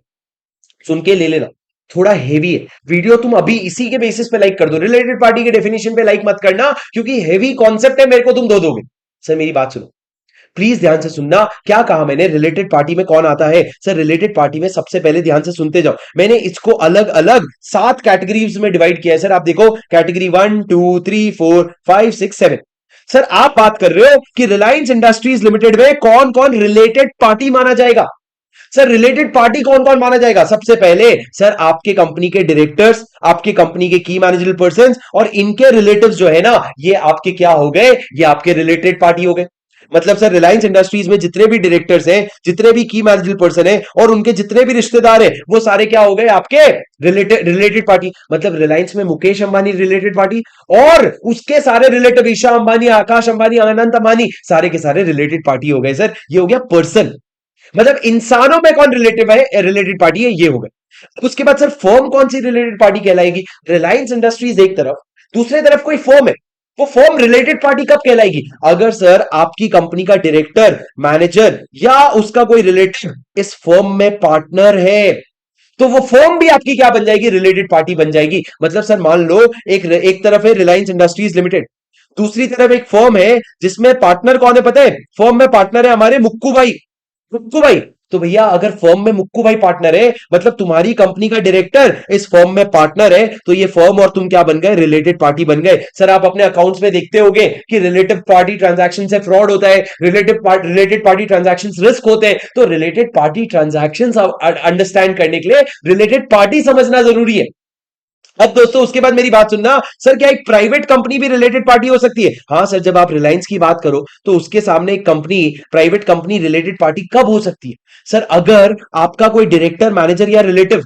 सुन के ले लेना, थोड़ा हेवी है वीडियो। तुम अभी इसी के बेसिस पे लाइक कर दो, रिलेटेड पार्टी के डेफिनेशन पे लाइक मत करना, क्योंकि हेवी कॉन्सेप्ट है, मेरे को तुम दो दोगे। सर मेरी बात सुनो, प्लीज ध्यान से सुनना। क्या कहा मैंने? रिलेटेड पार्टी में कौन आता है? सर रिलेटेड पार्टी में सबसे पहले ध्यान से सुनते जाओ, मैंने इसको अलग अलग 7 कैटेगरीज में डिवाइड किया है सर। आप देखो कैटेगरी 1 2 3 4 5 6 7। सर आप बात कर रहे हो कि रिलायंस इंडस्ट्रीज लिमिटेड में कौन कौन रिलेटेड पार्टी माना जाएगा। सर रिलेटेड पार्टी कौन कौन माना जाएगा? सबसे पहले सर आपके कंपनी के डायरेक्टर्स, आपके कंपनी के की मैनेजरल पर्संस और इनके रिलेटिव्स जो है ना, ये आपके क्या हो गए? ये आपके रिलेटेड पार्टी हो गए। मतलब सर रिलायंस इंडस्ट्रीज में जितने भी डायरेक्टर्स हैं, जितने भी की मैनेजर पर्सन हैं और उनके जितने भी रिश्तेदार हैं, वो सारे क्या हो गए आपके रिलेटेड पार्टी। मतलब रिलायंस में मुकेश अंबानी रिलेटेड पार्टी, और उसके सारे रिलेटिव ईशा अंबानी, आकाश अंबानी, अनंत अंबानी, सारे के सारे रिलेटेड पार्टी हो गए सर। ये हो गया पर्सन, मतलब इंसानों में कौन रिलेटिव है, रिलेटेड पार्टी है, ये हो गए। उसके बाद सर फर्म कौन सी रिलेटेड पार्टी कहलाएगी? रिलायंस इंडस्ट्रीज एक तरफ, दूसरी तरफ कोई फर्म है, वो फर्म रिलेटेड पार्टी कब कहलाएगी? अगर सर आपकी कंपनी का डायरेक्टर, मैनेजर या उसका कोई रिलेटिव इस फर्म में पार्टनर है, तो वो फर्म भी आपकी क्या बन जाएगी? रिलेटेड पार्टी बन जाएगी। मतलब सर मान लो एक तरफ है रिलायंस इंडस्ट्रीज लिमिटेड, दूसरी तरफ एक फर्म है जिसमें पार्टनर कौन है पता है? फर्म में पार्टनर है हमारे मुक्कू भाई। मुक्कू भाई, तो भैया अगर फर्म में मुक्कू भाई पार्टनर है, मतलब तुम्हारी कंपनी का डायरेक्टर इस फर्म में पार्टनर है, तो ये फर्म और तुम क्या बन गए? रिलेटेड पार्टी बन गए। सर आप अपने अकाउंट्स में देखते होगे कि रिलेटिव पार्टी ट्रांजैक्शन से फ्रॉड होता है, रिलेटेड पार्टी ट्रांजैक्शन रिस्क होते हैं। तो रिलेटेड पार्टी ट्रांजैक्शन अंडरस्टैंड करने के लिए रिलेटेड पार्टी समझना जरूरी है। अब दोस्तों उसके बाद मेरी बात सुनना, सर क्या एक प्राइवेट कंपनी भी रिलेटेड पार्टी हो सकती है? हाँ सर, जब आप रिलायंस की बात करो तो उसके सामने एक company, private company related party कब हो सकती है? सर अगर आपका कोई डायरेक्टर, मैनेजर या रिलेटिव,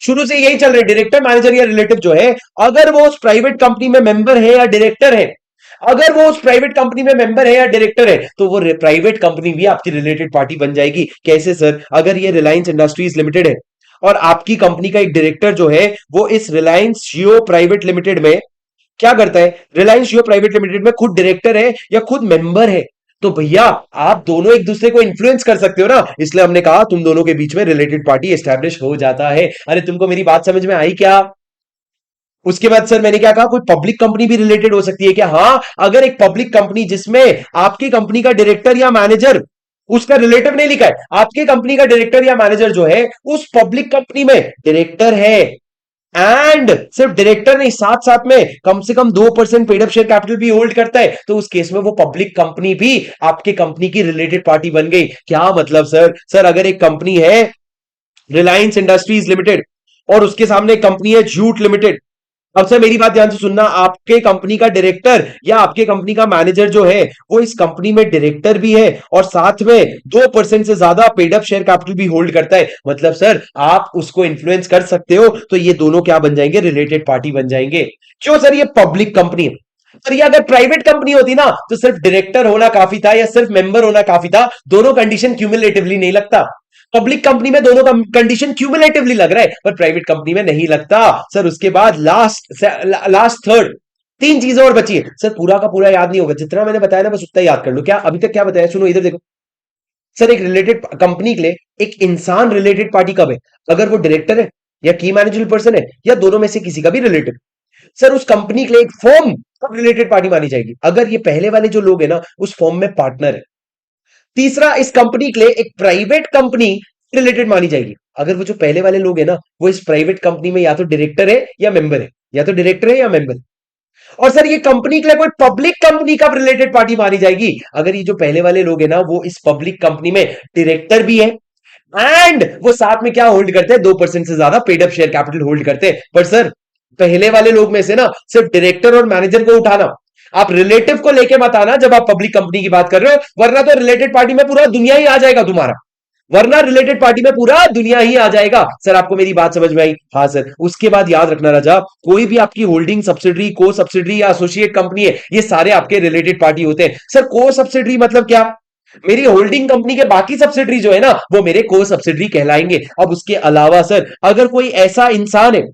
शुरू से यही चल रहा है, डायरेक्टर, मैनेजर या रिलेटिव जो है, अगर वो उस प्राइवेट कंपनी में मेंबर है या डायरेक्टर है, अगर वो उस प्राइवेट कंपनी में मेंबर है या डायरेक्टर है, तो वो प्राइवेट कंपनी भी आपकी रिलेटेड पार्टी बन जाएगी। कैसे सर? अगर ये रिलायंस इंडस्ट्रीज लिमिटेड है और आपकी कंपनी का एक डायरेक्टर जो है वो इस रिलायंस जियो प्राइवेट लिमिटेड में क्या करता है, रिलायंस जियो प्राइवेट लिमिटेड में खुद डायरेक्टर है या खुद मेंबर है, तो भैया आप दोनों एक दूसरे को इन्फ्लुएंस कर सकते हो ना, इसलिए हमने कहा तुम दोनों के बीच में रिलेटेड पार्टी एस्टैब्लिश हो जाता है। अरे तुमको मेरी बात समझ में आई क्या? उसके बाद सर मैंने क्या कहा, कोई पब्लिक कंपनी भी रिलेटेड हो सकती है क्या? हाँ, अगर एक पब्लिक कंपनी जिसमें आपकी कंपनी का डायरेक्टर या मैनेजर, उसका रिलेटिव नहीं लिखा है, आपकी कंपनी का डायरेक्टर या मैनेजर जो है उस पब्लिक कंपनी में डायरेक्टर है, एंड सिर्फ डायरेक्टर नहीं, साथ साथ में कम से कम 2% पेड अप शेयर कैपिटल भी होल्ड करता है, तो उस केस में वो पब्लिक कंपनी भी आपके कंपनी की रिलेटेड पार्टी बन गई। क्या मतलब सर? सर अगर एक कंपनी है रिलायंस इंडस्ट्रीज लिमिटेड और उसके सामने एक कंपनी है जूट लिमिटेड, अब सर मेरी बात ध्यान से सुनना, आपके कंपनी का डायरेक्टर या आपके कंपनी का मैनेजर जो है वो इस कंपनी में डायरेक्टर भी है और साथ में 2% से ज्यादा पेड अप शेयर कैपिटल भी होल्ड करता है, मतलब सर आप उसको इन्फ्लुएंस कर सकते हो, तो ये दोनों क्या बन जाएंगे? रिलेटेड पार्टी बन जाएंगे। क्यों सर? ये पब्लिक कंपनी है। पर ये अगर प्राइवेट कंपनी होती ना तो सिर्फ डायरेक्टर होना काफी था या सिर्फ मेंबर होना काफी था, दोनों कंडीशन क्यूमुलेटिवली नहीं लगता। पब्लिक कंपनी में दोनों कंडीशन क्यूमुलेटिवली लग रहा है पर प्राइवेट कंपनी में नहीं लगता। सर उसके बाद लास्ट थर्ड, तीन चीजें और बची है सर, पूरा का पूरा याद नहीं होगा, जितना मैंने बताया ना बस उतना याद कर लो। क्या अभी तक क्या बताया? सुनो इधर देखो सर, एक रिलेटेड कंपनी के लिए एक इंसान रिलेटेड पार्टी कब है? अगर वो डायरेक्टर है या की मैनेजर पर्सन है या दोनों में से किसी का भी रिलेटिव। सर उस कंपनी के लिए एक फर्म कब रिलेटेड पार्टी मानी जाएगी? अगर ये पहले वाले जो लोग है ना उस फर्म में पार्टनर है। तीसरा, इस कंपनी के लिए एक प्राइवेट कंपनी रिलेटेड मानी जाएगी अगर वो जो पहले वाले लोग हैं ना वो इस प्राइवेट कंपनी में या तो डायरेक्टर है या मेंबर है, या तो डायरेक्टर है या मेंबर है। और सर ये कंपनी के लिए कोई पब्लिक कंपनी कब रिलेटेड पार्टी मानी जाएगी? अगर ये जो पहले वाले लोग हैं ना वो इस पब्लिक कंपनी में डायरेक्टर भी है एंड वो साथ में क्या होल्ड करते हैं? 2% से ज्यादा paid up share capital hold करते हैं। पर सर पहले वाले लोग में से ना सिर्फ डायरेक्टर और मैनेजर को उठाना, आप रिलेटिव को लेके मत आना जब आप पब्लिक कंपनी की बात कर रहे हो, वरना तो रिलेटेड पार्टी में पूरा दुनिया ही आ जाएगा तुम्हारा, वरना रिलेटेड पार्टी में पूरा दुनिया ही आ जाएगा। सर आपको मेरी बात समझ में आई? हाँ सर। उसके बाद याद रखना राजा, कोई भी आपकी होल्डिंग सब्सिडरी, को सब्सिडरी या एसोसिएट कंपनी है, ये सारे आपके रिलेटेड पार्टी होते हैं। सर को सब्सिडरी मतलब क्या? मेरी होल्डिंग कंपनी के बाकी सब्सिडरी जो है ना वो मेरे को सब्सिडरी कहलाएंगे। अब उसके अलावा सर अगर कोई ऐसा इंसान है,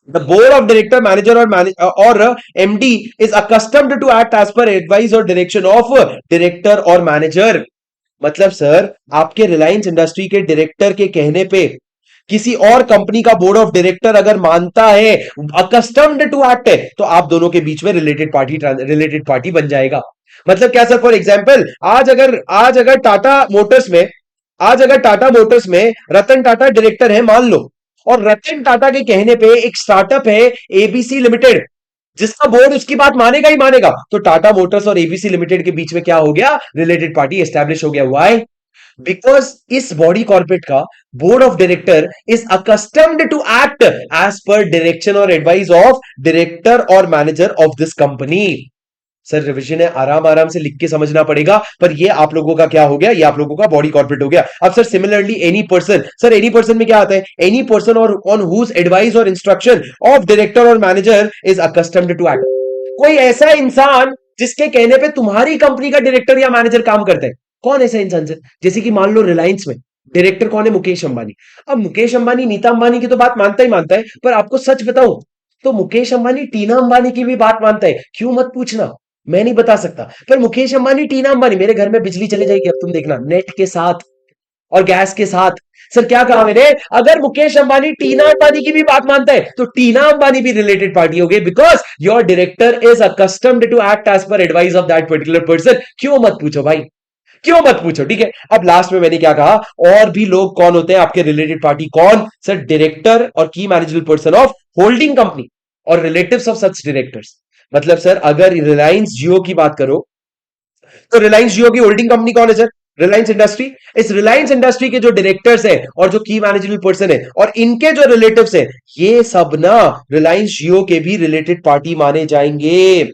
the board of director, manager or MD is accustomed to act as per advice or direction of director or manager। मतलब सर आपके रिलायंस इंडस्ट्री के डायरेक्टर के कहने पे किसी और कंपनी का बोर्ड ऑफ डायरेक्टर अगर मानता है, अकस्टम्ड टू एक्ट है, तो आप दोनों के बीच में रिलेटेड पार्टी बन जाएगा। मतलब क्या सर? फॉर एग्जाम्पल आज अगर टाटा मोटर्स में रतन टाटा डायरेक्टर है मान लो, और रतन टाटा के कहने पे एक स्टार्टअप है एबीसी लिमिटेड जिसका बोर्ड उसकी बात मानेगा ही मानेगा, तो टाटा मोटर्स और एबीसी लिमिटेड के बीच में क्या हो गया? रिलेटेड पार्टी एस्टैब्लिश हो गया। व्हाई? बिकॉज इस बॉडी कॉर्पोरेट का board of director is accustomed to act as per direction और एडवाइस ऑफ डायरेक्टर और manager of this company. Sir revision है, आराम आराम से लिख के समझना पड़ेगा, पर ये आप लोगों का क्या हो गया, ये आप लोगों का बॉडी कॉर्पोरेट हो गया। अब sir similarly any person, sir any person में क्या आता है, एनी पर्सन और ऑन हुज एडवाइस और इंस्ट्रक्शन ऑफ डायरेक्टर और manager is accustomed to act. कोई ऐसा इंसान जिसके कहने पे तुम्हारी कंपनी का डायरेक्टर या मैनेजर काम करता है। कौन ऐसा इंसान सर? जैसे कि मान लो रिलायंस में डायरेक्टर कौन है, मुकेश अंबानी। अब मुकेश अंबानी नीता अंबानी की तो बात मानता ही मानता है, पर आपको सच बताऊं तो मुकेश अंबानी टीना अंबानी की भी बात मानता है। क्यों मत पूछना, मैं नहीं बता सकता, पर मुकेश अंबानी टीना अंबानी, मेरे घर में बिजली चली जाएगी अब तुम देखना, नेट के साथ और गैस के साथ। सर क्या कहा मैंने, अगर मुकेश अंबानी टीना अंबानी की भी बात मानता है तो टीना अंबानी भी रिलेटेड पार्टी हो गई, because your director is accustomed to act as per advice of that particular person. क्यों मत पूछो भाई, क्यों मत पूछो, ठीक है। अब लास्ट में मैंने क्या कहा, और भी लोग कौन होते हैं आपके रिलेटेड पार्टी, कौन सर, डायरेक्टर और की managerial person of holding company और रिलेटिव्स ऑफ सच डायरेक्टर्स। मतलब सर अगर रिलायंस जियो की बात करो तो रिलायंस जियो की होल्डिंग कंपनी कौन है सर, रिलायंस इंडस्ट्री। इस रिलायंस इंडस्ट्री के जो डायरेक्टर्स हैं और जो की मैनेजरल पर्सन है और इनके जो रिलेटिव्स हैं, ये सब ना रिलायंस जियो के भी रिलेटेड पार्टी माने जाएंगे।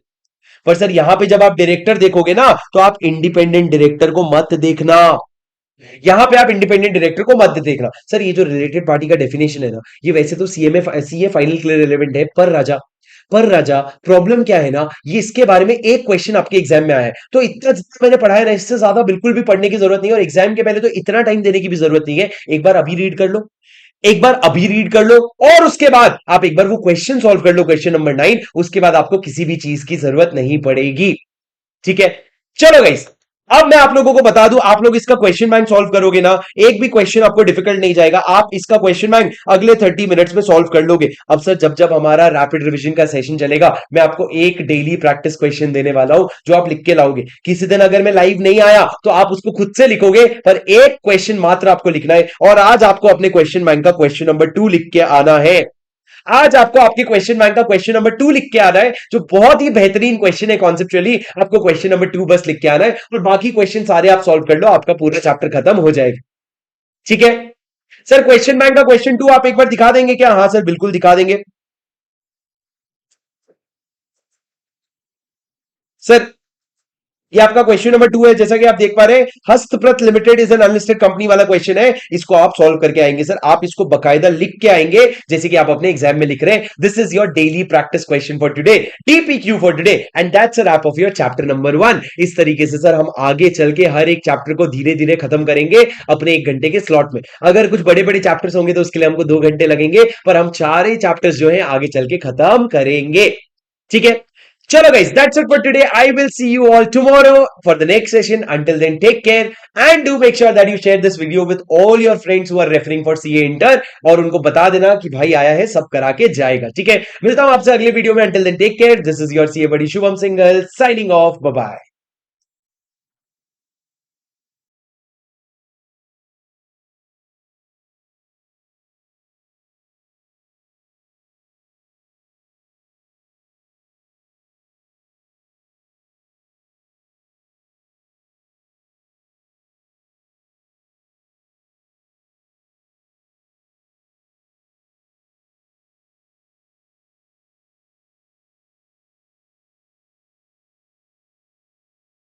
पर सर यहां पे जब आप डायरेक्टर देखोगे ना तो आप इंडिपेंडेंट डायरेक्टर को मत देखना, यहां पे आप इंडिपेंडेंट डायरेक्टर को मत देखना। सर ये जो रिलेटेड पार्टी का डेफिनेशन है ना, ये वैसे तो सीए फाइनल के लिए रिलेवेंट है, पर राजा प्रॉब्लम क्या है ना, ये इसके बारे में एक क्वेश्चन आपके एग्जाम में आया है, तो इतना जितना मैंने पढ़ा है ना, इससे ज्यादा बिल्कुल भी पढ़ने की जरूरत नहीं है, और एग्जाम के पहले तो इतना टाइम देने की भी जरूरत नहीं है। एक बार अभी रीड कर लो, एक बार अभी रीड कर लो, और उसके बाद आप एक बार वो क्वेश्चन सॉल्व कर लो, क्वेश्चन नंबर 9, उसके बाद आपको किसी भी चीज की जरूरत नहीं पड़ेगी, ठीक है। चलो गाइस, अब मैं आप लोगों को बता दूं, आप लोग इसका क्वेश्चन बैंक सॉल्व करोगे ना, एक भी क्वेश्चन आपको डिफिकल्ट नहीं जाएगा, आप इसका क्वेश्चन बैंक अगले 30 मिनट्स में सॉल्व कर लोगे। अब सर जब जब हमारा रैपिड रिवीजन का सेशन चलेगा, मैं आपको एक डेली प्रैक्टिस क्वेश्चन देने वाला हूं जो आप लिख के लाओगे। किसी दिन अगर मैं लाइव नहीं आया तो आप उसको खुद से लिखोगे, पर एक क्वेश्चन मात्र आपको लिखना है, और आज आपको अपने क्वेश्चन बैंक का क्वेश्चन नंबर 2 लिख के आना है। आज आपको आपके क्वेश्चन बैंक का क्वेश्चन नंबर 2 लिख के आना है, जो बहुत ही बेहतरीन क्वेश्चन है कॉन्सेप्चुअली। आपको क्वेश्चन नंबर 2 बस लिख के आना है, और बाकी क्वेश्चन सारे आप सॉल्व कर लो, आपका पूरा चैप्टर खत्म हो जाएगा, ठीक है। सर क्वेश्चन बैंक का क्वेश्चन 2 आप एक बार दिखा देंगे क्या? हाँ सर बिल्कुल दिखा देंगे। सर ये आपका क्वेश्चन नंबर 2 है, जैसा कि आप देख पा रहे हैं, Hastprat limited is an unlisted company वाला क्वेश्चन है। इसको आप सॉल्व करके आएंगे सर, आप इसको बकायदा लिख के आएंगे जैसे कि आप अपने एग्जाम में लिख रहे हैं। This is your daily practice question for today, DPQ for today, and that's a wrap of your chapter number 1। इस तरीके से सर हम आगे चल के हर एक चैप्टर को धीरे धीरे खत्म करेंगे अपने 1 घंटे के स्लॉट में। अगर कुछ बड़े बड़े चैप्टर्स होंगे तो उसके लिए हमको 2 घंटे लगेंगे, पर हम 4 ही चैप्टर्स जो है आगे चल के खत्म करेंगे, ठीक है। Chalo guys, that's it for today. I will see you all tomorrow for the next session. Until then, take care and do make sure that you share this video with all your friends who are referring for CA Inter, और उनको बता देना कि भाई आया है, सब करा के जाएगा, ठीक है। मिलता हूं आपसे अगले वीडियो में। Until then, take care. This is your CA buddy Shubham Singhal signing off. Bye bye.